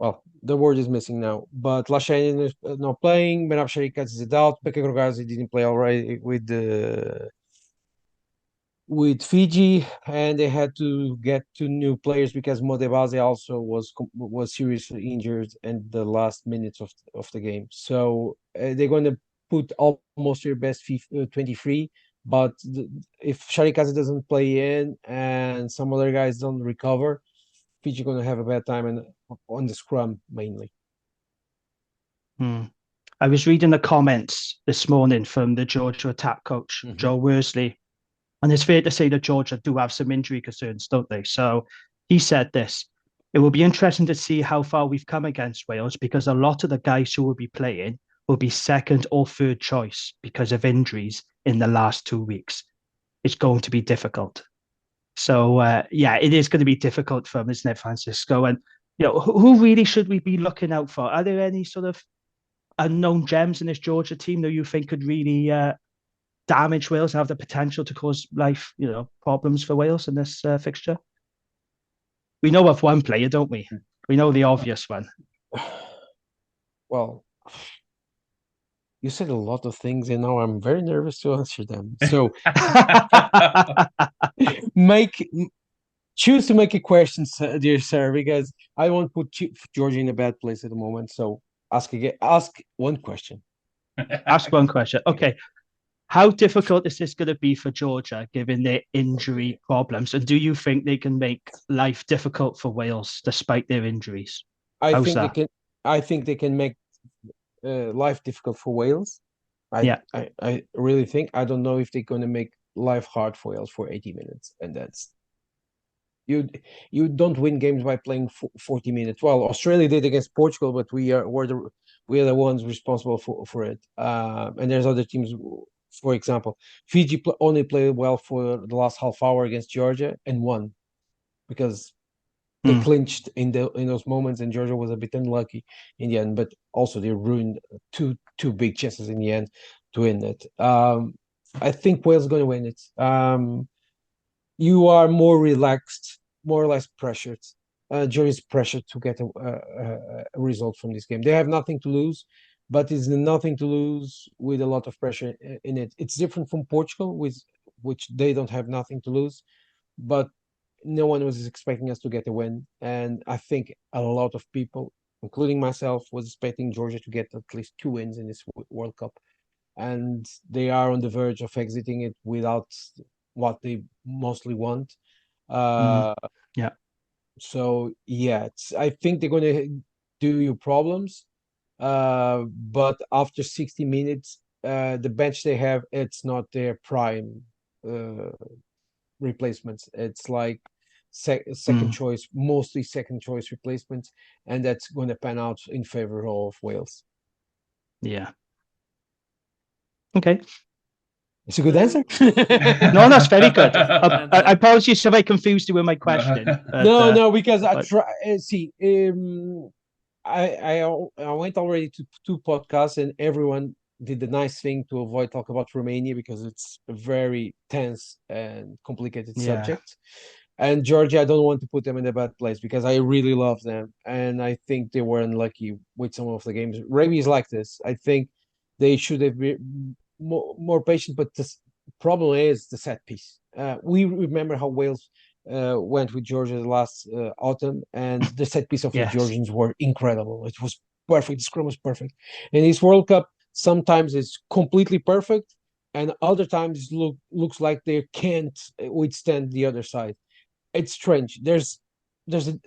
well, the word is missing now, but Lashainen is not playing. Merab Sharikaz is out. Pekka Grogazi didn't play already with Fiji, and they had to get two new players because Modebazi also was seriously injured in the last minutes of the game. So they're going to put almost their best 23. But if Sharikazi doesn't play in and some other guys don't recover, Fiji going to have a bad time on the scrum mainly. I was reading the comments this morning from the Georgia attack coach, Joe Worsley, and it's fair to say that Georgia do have some injury concerns, don't they? So he said this: it will be interesting to see how far we've come against Wales, because a lot of the guys who will be playing will be second or third choice because of injuries in the last 2 weeks. It's going to be difficult. So, it is going to be difficult for them, isn't it, Francisco? And, who really should we be looking out for? Are there any sort of unknown gems in this Georgia team that you think could really damage Wales and have the potential to cause problems for Wales in this fixture? We know of one player, don't we? We know the obvious one. Well, you said a lot of things, and now I'm very nervous to answer them. So choose to make a question, dear sir, because I won't put Georgia in a bad place at the moment. So ask again. Ask one question. Ask one question. Okay. How difficult is this going to be for Georgia, given their injury problems? And do you think they can make life difficult for Wales despite their injuries? I think they can make life difficult for Wales. I really think. I don't know if they're going to make life hard for Wales for 80 minutes, and that's you don't win games by playing 40 minutes. Well, Australia did against Portugal, but we are the ones responsible for it. And there's other teams. For example, Fiji only played well for the last half hour against Georgia and won because they clinched in those moments, and Georgia was a bit unlucky in the end. But also they ruined two big chances in the end to win it. I think Wales is going to win it. You are more relaxed, more or less pressured. Georgia's pressured to get a result from this game. They have nothing to lose, but it's nothing to lose with a lot of pressure in it. It's different from Portugal, which they don't have nothing to lose, but no one was expecting us to get a win. And I think a lot of people, including myself, was expecting Georgia to get at least 2 wins in this World Cup. And they are on the verge of exiting it without what they mostly want. Yeah. So yeah, I think they're going to do you problems. But after 60 minutes, the bench they have, it's not their prime replacements. It's like second choice, mostly second choice replacements, and that's going to pan out in favor of Wales. Yeah. Okay. It's a good answer. No, that's very good. I apologize if I confused you with my question. No, because I try. See, I went already to 2 podcasts, and everyone did the nice thing to avoid talk about Romania because it's a very tense and complicated subject. And Georgia, I don't want to put them in a bad place because I really love them, and I think they were unlucky with some of the games. Rugby is like this. I think they should have been more patient, but the problem is the set piece. We remember how Wales went with Georgia last autumn, and the set piece of the Georgians were incredible. It was perfect. The scrum was perfect. In this World Cup, sometimes it's completely perfect, and other times it looks like they can't withstand the other side. It's strange. There's a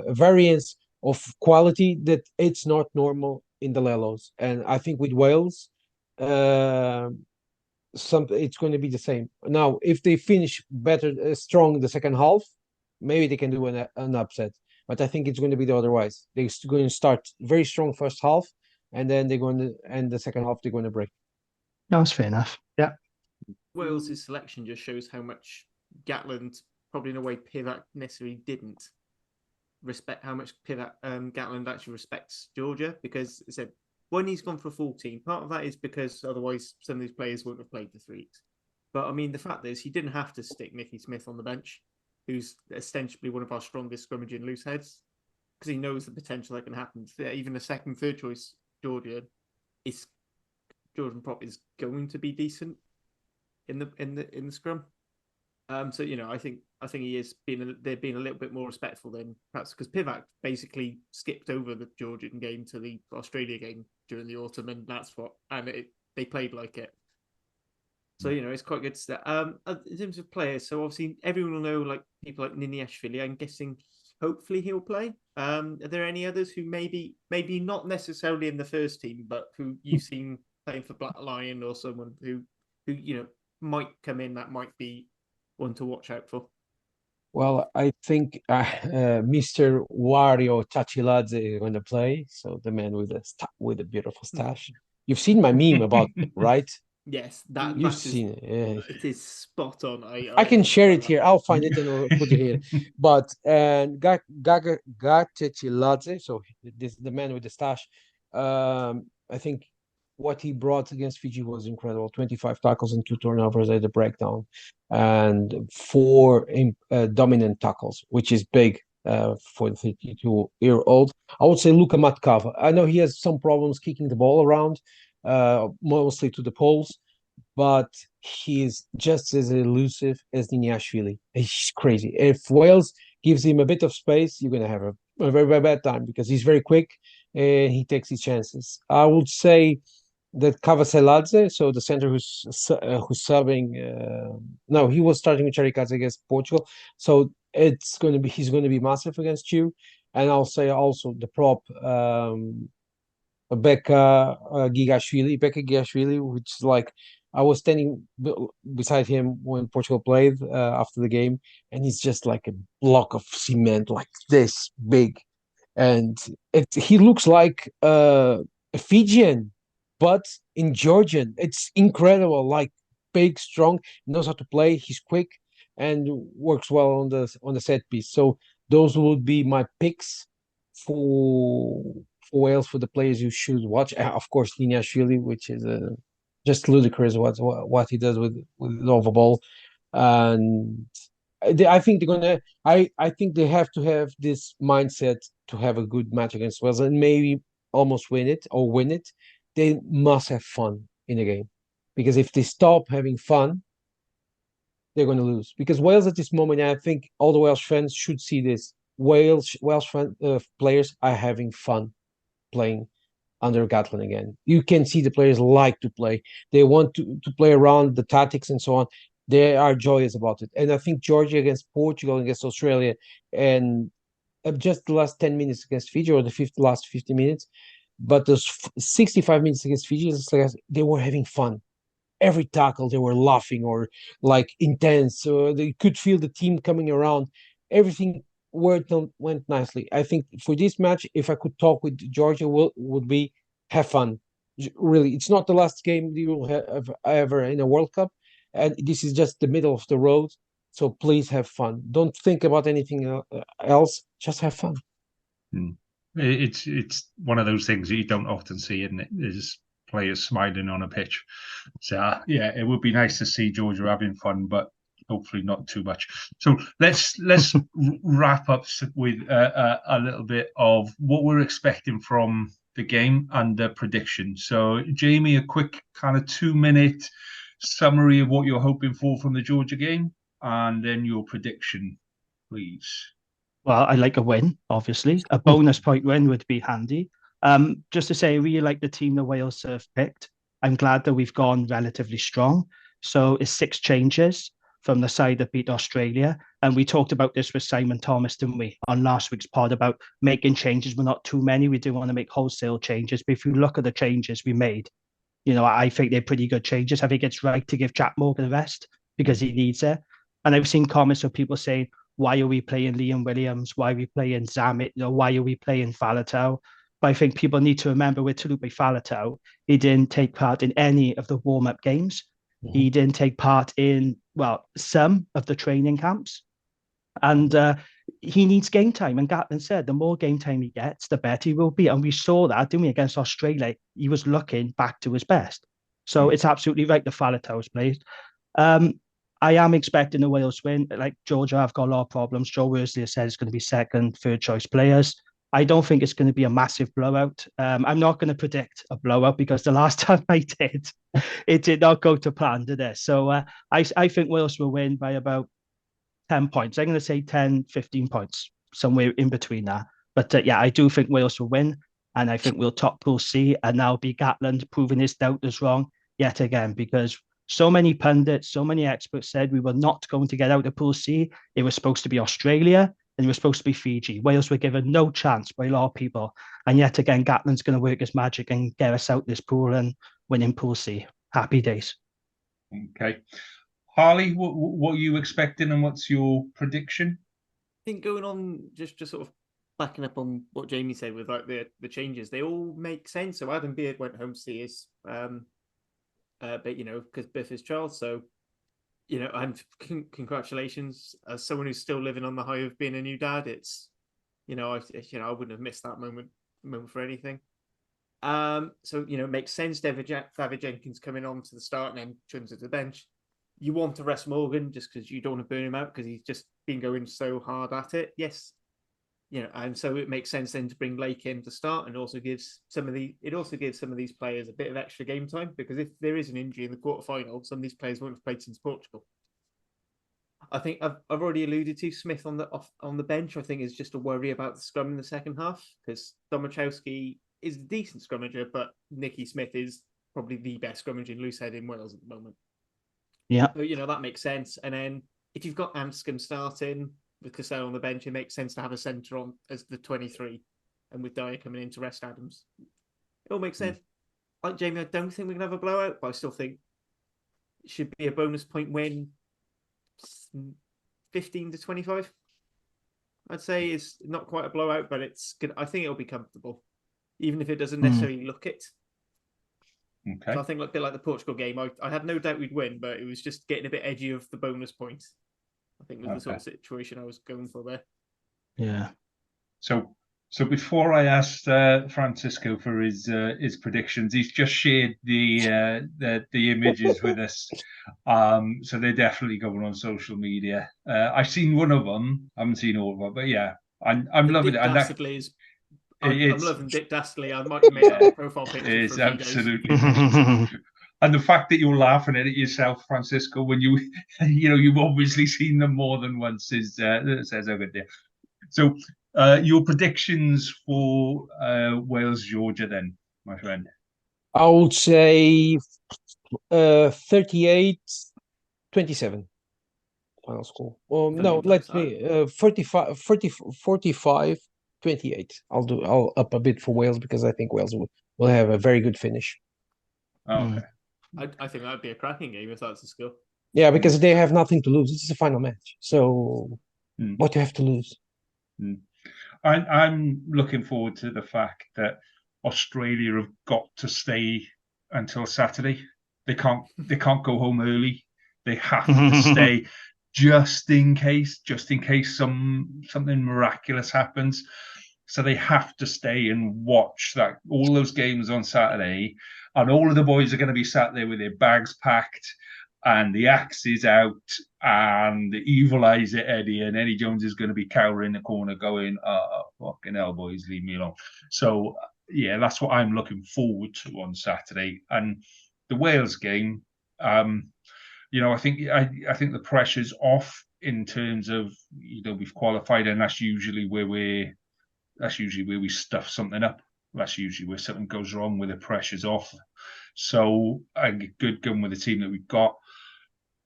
variance of quality that it's not normal in the Lelos, and I think with Wales, it's going to be the same. Now, if they finish better, strong the second half, maybe they can do an upset. But I think it's going to be the otherwise. They're going to start very strong first half, and then they're going to end the second half. They're going to break. No, that's fair enough. Yeah. Wales' selection just shows how much Gatland, probably in a way Pivac necessarily didn't respect, how much Gatland actually respects Georgia, because it said when he's gone for a full team, part of that is because otherwise some of these players wouldn't have played the 3 weeks. But I mean, the fact is he didn't have to stick Nicky Smith on the bench, who's ostensibly one of our strongest scrimmaging loose heads, because he knows the potential that can happen. Even a second, third choice Jordan Prop is going to be decent in the scrum. So I think they're being a little bit more respectful than perhaps, because Pivac basically skipped over the Georgian game to the Australia game during the autumn, and they played like it. So it's quite good stuff. In terms of players, so obviously everyone will know like people like Niniashvili. I'm guessing hopefully he'll play. Are there any others who maybe not necessarily in the first team, but who you've seen playing for Black Lion, or someone who might come in that might be one to watch out for? Well, I think Mr. Wario Chachiladze is going to play. So the man with a beautiful stash. You've seen my meme about him, right? Yes, you've seen it. Yeah. It is spot on. I can share it here. I'll find it and I'll put it here. But Gaga Chachiladze, so this the man with the stash. I think what he brought against Fiji was incredible. 25 tackles and 2 turnovers at the breakdown, and 4 dominant tackles, which is big. for the 32-year-old. I would say Luka Matkava. I know he has some problems kicking the ball around, mostly to the poles, but he's just as elusive as Niniashvili. He's crazy. If Wales gives him a bit of space, you're going to have a very, very bad time because he's very quick and he takes his chances. I would say that Kavaseladze, so the center who's subbing, no, he was starting with Charikadze against Portugal, so he's going to be massive against you. And I'll say also the prop, Becca Gigashvili, which is like I was standing beside him when Portugal played after the game, and he's just like a block of cement, like this big, and he looks like a Fijian, but in Georgian. It's incredible, like big, strong, knows how to play. He's quick and works well on the set piece. So those would be my picks for Wales, for the players you should watch. Of course, Niniashvili, which is just ludicrous what he does with over ball, and I think they're gonna. I think they have to have this mindset to have a good match against Wales and maybe almost win it or win it. They must have fun in the game, because if they stop having fun, they're going to lose. Because Wales at this moment, and I think all the Welsh fans should see this. Welsh players are having fun playing under Gatland again. You can see the players like to play. They want to play around the tactics and so on. They are joyous about it. And I think Georgia against Portugal, against Australia, and just the last 10 minutes against Fiji, or the last 50 minutes, but those 65 minutes against Fiji, they were having fun. Every tackle, they were laughing or like intense. So they could feel the team coming around. Everything went nicely. I think for this match, if I could talk with Georgia, would be have fun. Really, it's not the last game you will have ever in a World Cup, and this is just the middle of the road. So please have fun. Don't think about anything else. Just have fun. It's one of those things that you don't often see, isn't it? There's players smiling on a pitch. So yeah, it would be nice to see Georgia having fun, but hopefully not too much. So let's wrap up with a little bit of what we're expecting from the game and the prediction. So Jamie, a quick kind of 2-minute summary of what you're hoping for from the Georgia game, and then your prediction, please. Well, I like a win, obviously. A bonus point win would be handy. Just to say, I really like the team that Wales have picked. I'm glad that we've gone relatively strong. So it's 6 changes from the side that beat Australia. And we talked about this with Simon Thomas, didn't we, on last week's pod, about making changes, but not too many. We do want to make wholesale changes. But if you look at the changes we made, I think they're pretty good changes. I think it's right to give Jack Morgan a rest because he needs it. And I've seen comments of people saying, why are we playing Liam Williams? Why are we playing Zammit? Why are we playing Faletau? But I think people need to remember with Taulupe Faletau, he didn't take part in any of the warm-up games. Mm-hmm. He didn't take part in, some of the training camps. And he needs game time. And Gatland said the more game time he gets, the better he will be. And we saw that, didn't we, against Australia? He was looking back to his best. So it's absolutely right the Faletau's played. I am expecting a Wales win. Like Georgia, I've got a lot of problems. Joe Worsley has said it's going to be second, third choice players. I don't think it's going to be a massive blowout. I'm not going to predict a blowout because the last time I did, it did not go to plan, did it? So I think Wales will win by about 10 points. I'm going to say 10, 15 points, somewhere in between that. But I do think Wales will win. And I think we'll top Pool C. And now be Gatland proving his doubters wrong yet again, because so many pundits, so many experts said we were not going to get out of Pool C. It was supposed to be Australia and it was supposed to be Fiji. Wales were given no chance by a lot of people. And yet again, Gatland's going to work his magic and get us out this pool and win in Pool C. Happy days. Okay. Harley, what are you expecting and what's your prediction? I think going on, just sort of backing up on what Jamie said with like the changes, they all make sense. So Adam Beard went home to see his but because Biff is child, so and congratulations as someone who's still living on the high of being a new dad. It's I wouldn't have missed that moment for anything. So it makes sense. David Jenkins coming on to the start and then Chun to the bench. You want to rest Morgan just because you don't want to burn him out because he's just been going so hard at it. Yes, and so it makes sense then to bring Lake in to start, and also gives some of these players a bit of extra game time, because if there is an injury in the quarterfinal, some of these players won't have played since Portugal. I think I've already alluded to Smith on the bench. I think is just a worry about the scrum in the second half, because Domachowski is a decent scrummager, but Nicky Smith is probably the best scrummaging loosehead in Wales at the moment. Yeah. So, that makes sense. And then if you've got Anscombe starting with Cassell on the bench, it makes sense to have a centre on as the 23, and with Dyer coming in to rest Adams. It all makes sense. Like Jamie, I don't think we can have a blowout, but I still think it should be a bonus point win. 15 to 25. I'd say it's not quite a blowout, but it's good. I think it'll be comfortable, even if it doesn't necessarily look it. Okay. So I think a bit like the Portugal game, I had no doubt we'd win, but it was just getting a bit edgy of the bonus point. I think was the sort of situation I was going for there. Yeah. So before I asked Francisco for his predictions, he's just shared the images with us. So they're definitely going on social media. I've seen one of them. I haven't seen all of them, but yeah, I'm loving it. I'm loving Dick Dastardly. I might make that my profile picture. It's for a few absolutely days. amazing. And the fact that you're laughing at it yourself, Francisco, when you've obviously seen them more than once says how good they are. So your predictions for Wales-Georgia then, my friend? I would say 38-27 final score. No, let me 45-28. I'll up a bit for Wales, because I think Wales will have a very good finish. Okay. I think that'd be a cracking game if that's the score. Yeah, because they have nothing to lose. This is a final match. So what do you have to lose? I'm looking forward to the fact that Australia have got to stay until Saturday. They can't go home early. They have to stay just in case something miraculous happens. So they have to stay and watch all those games on Saturday, and all of the boys are going to be sat there with their bags packed and the axes out and the evil eyes at Eddie, and Eddie Jones is going to be cowering in the corner going, "Oh, fucking hell, boys, leave me alone." So yeah, that's what I'm looking forward to on Saturday. And the Wales game, I think the pressure's off in terms of we've qualified, and that's usually where we stuff something up. That's usually where something goes wrong, where the pressure's off. So I get good going with the team that we've got.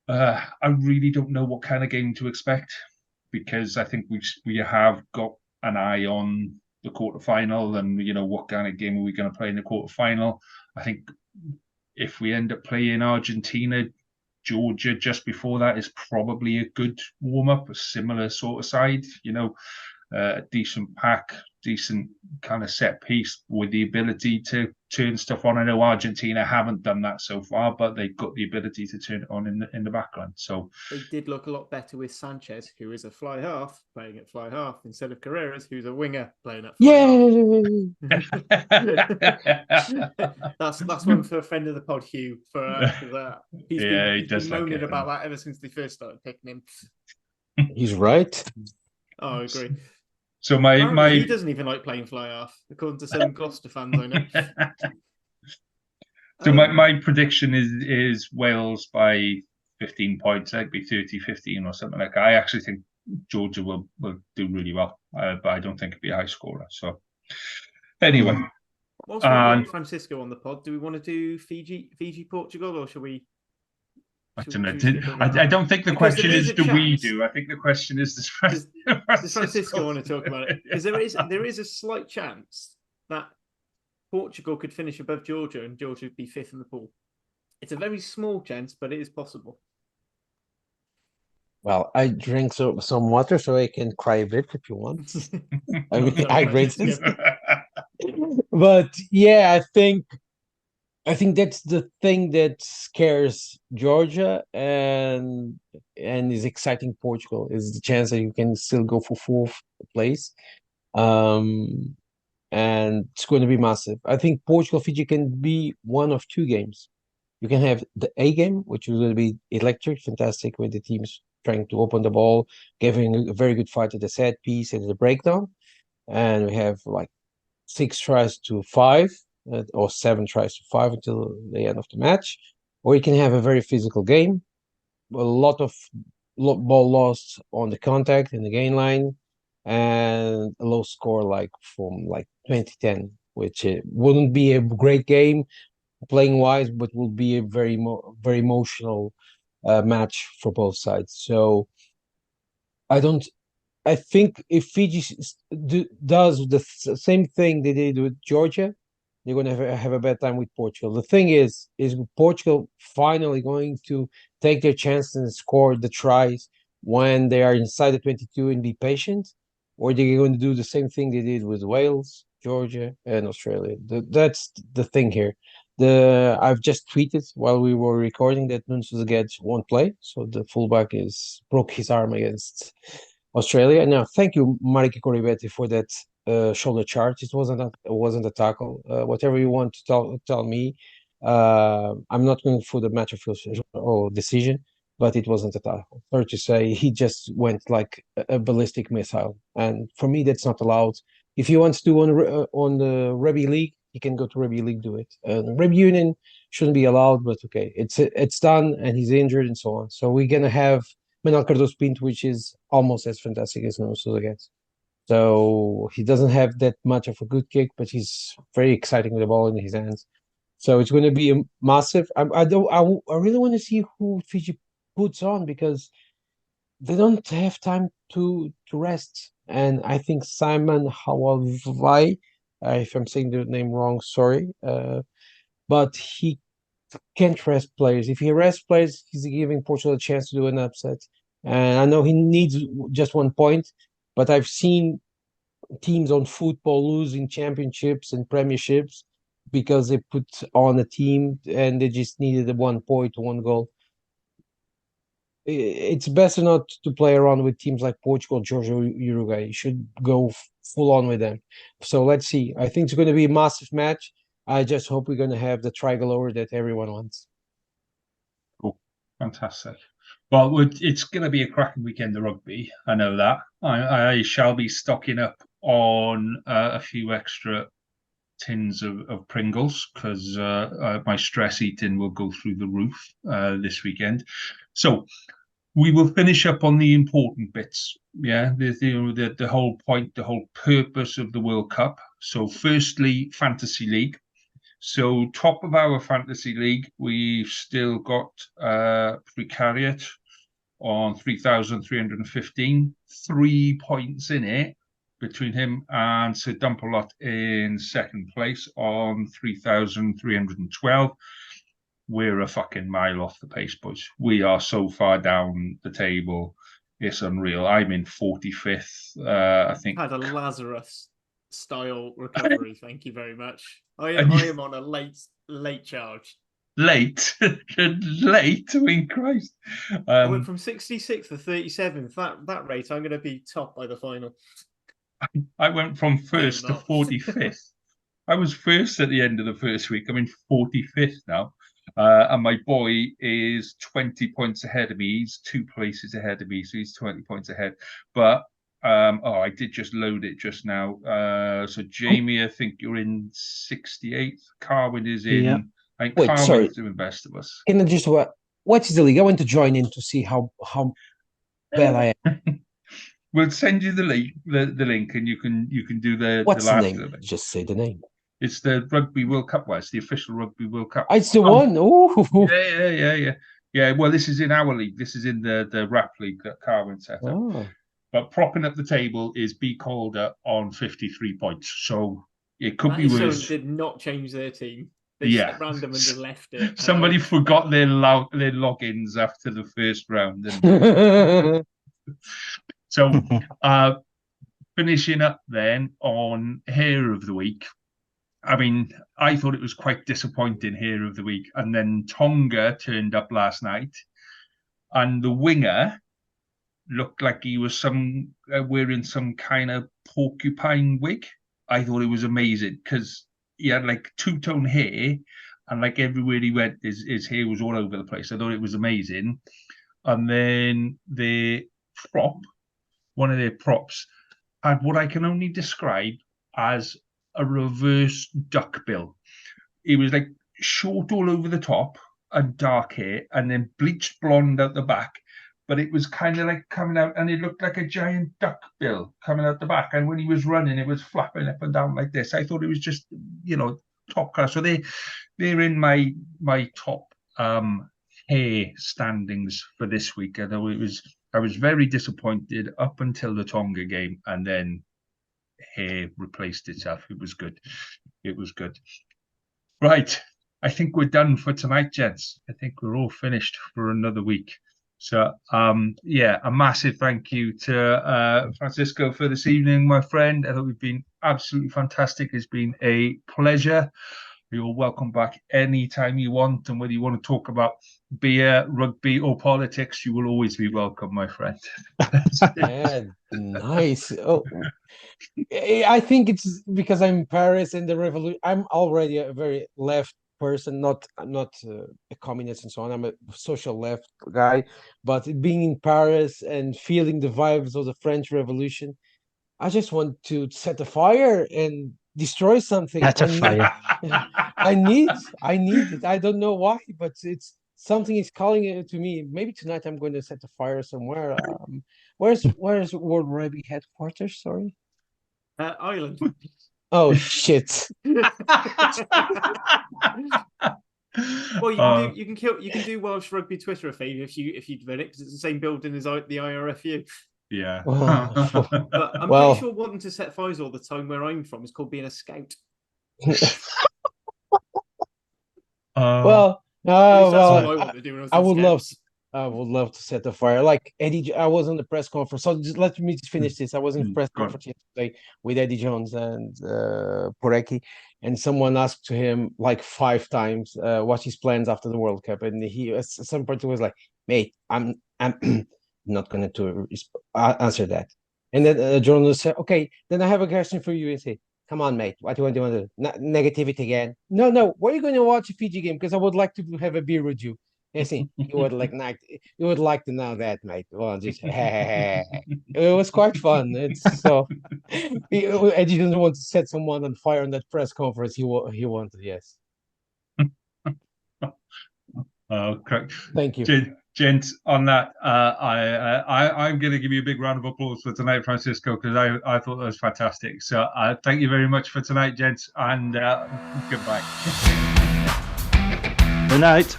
I really don't know what kind of game to expect, because I think we have got an eye on the quarterfinal, and what kind of game are we going to play in the quarterfinal. I think if we end up playing Argentina, Georgia just before that is probably a good warm-up, a similar sort of side, a decent pack, decent kind of set piece with the ability to turn stuff on. I know Argentina haven't done that so far, but they've got the ability to turn it on in the background. So they did look a lot better with Sanchez, who is a fly half, playing at fly half, instead of Carreras, who's a winger playing at fly half. That's one for a friend of the pod, Hugh. For that, he's been moaning about that ever since they first started picking him. He's right. Oh, I agree. So he doesn't even like playing fly half, according to some Gloucester fans I know. So my prediction is Wales by 15 points. It'd be 30-15 or something like that. I actually think Georgia will do really well, but I don't think it'd be a high scorer. So anyway, whilst we've got Francisco on the pod, do we want to do Fiji Portugal, or should we? I don't know. I don't think the question is do we do. I think the question is does Francisco want to talk about it? Because there is a slight chance that Portugal could finish above Georgia and Georgia would be fifth in the pool. It's a very small chance, but it is possible. Well, I drink some water so I can cry a bit if you want. I mean, hydrated. But yeah, I think that's the thing that scares Georgia and is exciting Portugal, is the chance that you can still go for fourth place. And it's going to be massive. I think Portugal-Fiji can be one of two games. You can have the A game, which will be electric, fantastic, with the teams trying to open the ball, giving a very good fight at the set piece and the breakdown. and we have like 6 tries to 5 or 7 tries to 5 until the end of the match, or you can have a very physical game, a lot of ball lost on the contact in the gain line, and a low score like from like 2010, which wouldn't be a great game playing wise, but will be a very emotional match for both sides. So I think if Fiji does the same thing they did with Georgia, they're going to have a bad time with Portugal. The thing is Portugal finally going to take their chances and score the tries when they are inside the 22 and be patient, or they're going to do the same thing they did with Wales, Georgia, and Australia. That's the thing here. I've just tweeted while we were recording that Nunes won't play, so the fullback broke his arm against Australia. Now, thank you, Mariki Koribetti, for that shoulder charge. It wasn't a tackle. Whatever you want to tell me, I'm not going for the match official or decision, but it wasn't a tackle. Sorry to say, he just went like a ballistic missile, and for me, that's not allowed. If he wants to on the Rugby League, he can go to Rugby League, do it. Rugby Union shouldn't be allowed, but okay, it's done, and he's injured and so on. So we're gonna have Manuel Cardoso Pinto, which is almost as fantastic as Nuno Sousa. So he doesn't have that much of a good kick, but he's very exciting with the ball in his hands. So it's going to be a massive. I really want to see who Fiji puts on, because they don't have time to rest. And I think Simon Hawavai, if I'm saying the name wrong, sorry, but he can't rest players. If he rests players, he's giving Portugal a chance to do an upset. And I know he needs just 1 point, but I've seen teams on football losing championships and premierships because they put on a team and they just needed a 1 point, 1 goal. It's better not to play around with teams like Portugal, Georgia, or Uruguay. You should go full on with them. So let's see. I think it's going to be a massive match. I just hope we're going to have the tricolor that everyone wants. Cool. Fantastic. Well, it's going to be a cracking weekend of rugby. I know that. I shall be stocking up on a few extra tins of Pringles, because my stress eating will go through the roof this weekend. So we will finish up on the important bits. Yeah, the whole point, the whole purpose of the World Cup. So firstly, Fantasy League. So top of our Fantasy League, we've still got Precariat on 3,315, 3 points in it between him and Sir Dumpalot in second place on 3,312. We're a fucking mile off the pace, boys. We are so far down the table. It's unreal. I'm in 45th. I think had a Lazarus style recovery. Thank you very much. I am on a late charge. Late? Late? I mean, Christ. I went from 66th to 37th. That rate, I'm going to be top by the final. I went from first to 45th. I was first at the end of the first week. I'm in 45th now. And my boy is 20 points ahead of me. He's 2 places ahead of me, so he's 20 points ahead. But I did just load it just now. So Jamie, I think you're in 68th. Carwin is in. Yeah. I think Carwin's doing best of us. Can I just what is the league? I want to join in to see how bad I am. We'll send you the link, and you can do the. What's the name? Just say the name. It's the Rugby World Cup. It's the official Rugby World Cup. It's the one. Oh, yeah. Well, this is in our league. This is in the rap league that Carwin set up. Oh. But propping up the table is B. Calder on 53 points. So it could be worse. Did not change their team. They set random and just left it. Somebody forgot their logins after the first round. And so finishing up then on Hair of the Week. I mean, I thought it was quite disappointing Hair of the Week. And then Tonga turned up last night. And the winger looked like he was wearing some kind of porcupine wig. I thought it was amazing because he had like two-tone hair, and like everywhere he went, his hair was all over the place. I thought it was amazing. And then one of their props, had what I can only describe as a reverse duckbill. He was like short all over the top and dark hair, and then bleached blonde out the back. But it was kind of like coming out, and it looked like a giant duckbill coming out the back. And when he was running, it was flapping up and down like this. I thought it was just, top class. So they're in my top hair standings for this week. Although I was very disappointed up until the Tonga game, and then hair replaced itself. It was good. It was good. Right. I think we're done for tonight, gents. I think we're all finished for another week. So, a massive thank you to Francisco for this evening, my friend. I thought we've been absolutely fantastic. It's been a pleasure. You're welcome back anytime you want. And whether you want to talk about beer, rugby, or politics, you will always be welcome, my friend. Yeah, nice. Oh, I think it's because I'm in Paris and the revolution. I'm already a very left person, not a communist and so on. I'm a social left guy, but being in Paris and feeling the vibes of the French Revolution, I just want to set a fire and destroy something. I need it. I don't know why, but it's something is calling it to me. Maybe tonight I'm going to set a fire somewhere. Where's World Rugby headquarters? Sorry, Ireland. Oh shit! Well, you can do Welsh Rugby Twitter a favour if you'd read it, because it's the same building as the IRFU. Yeah. But I'm pretty sure wanting to set fires all the time where I'm from is called being a scout. I would love to set a fire. Like Eddie, I was on the press conference. So just let me finish this. I was in the press conference yesterday with Eddie Jones and Porecki, and someone asked to him like 5 times what his plans after the World Cup, and he at some point was like, "Mate, I'm not going to answer that." And then a journalist said, "Okay, then I have a question for you." And say, "Come on, mate. What do you want to do? Negativity again?" No. What are you going to watch a Fiji game? Because I would like to have a beer with you. And see, you would like to know that, mate. Well, just it was quite fun. It's so Eddie didn't want to set someone on fire on that press conference. He wanted, yes. Correct. Thank you. Gents, on that, I'm going to give you a big round of applause for tonight, Francisco, because I thought that was fantastic. So thank you very much for tonight, gents, and goodbye. Good night.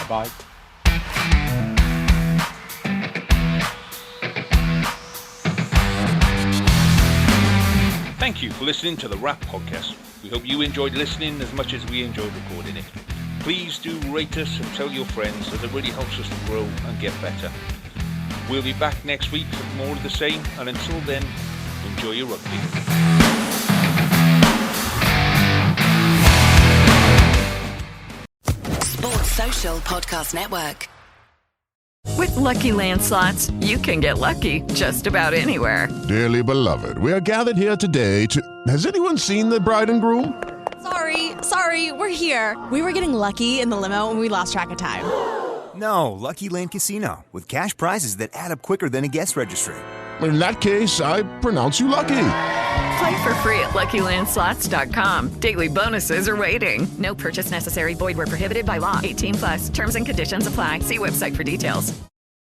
Bye. Thank you for listening to the Wrap Podcast. We hope you enjoyed listening as much as we enjoyed recording it. Please do rate us and tell your friends, as it really helps us to grow and get better. We'll be back next week with more of the same, and until then, enjoy your rugby. Sports Social Podcast Network. With Lucky Land Slots, you can get lucky just about anywhere. Dearly beloved, we are gathered here today to... Has anyone seen the bride and groom? Sorry, we're here. We were getting lucky in the limo and we lost track of time. No, Lucky Land Casino, with cash prizes that add up quicker than a guest registry. In that case, I pronounce you lucky. Play for free at LuckyLandSlots.com. Daily bonuses are waiting. No purchase necessary. Void where prohibited by law. 18+. Terms and conditions apply. See website for details.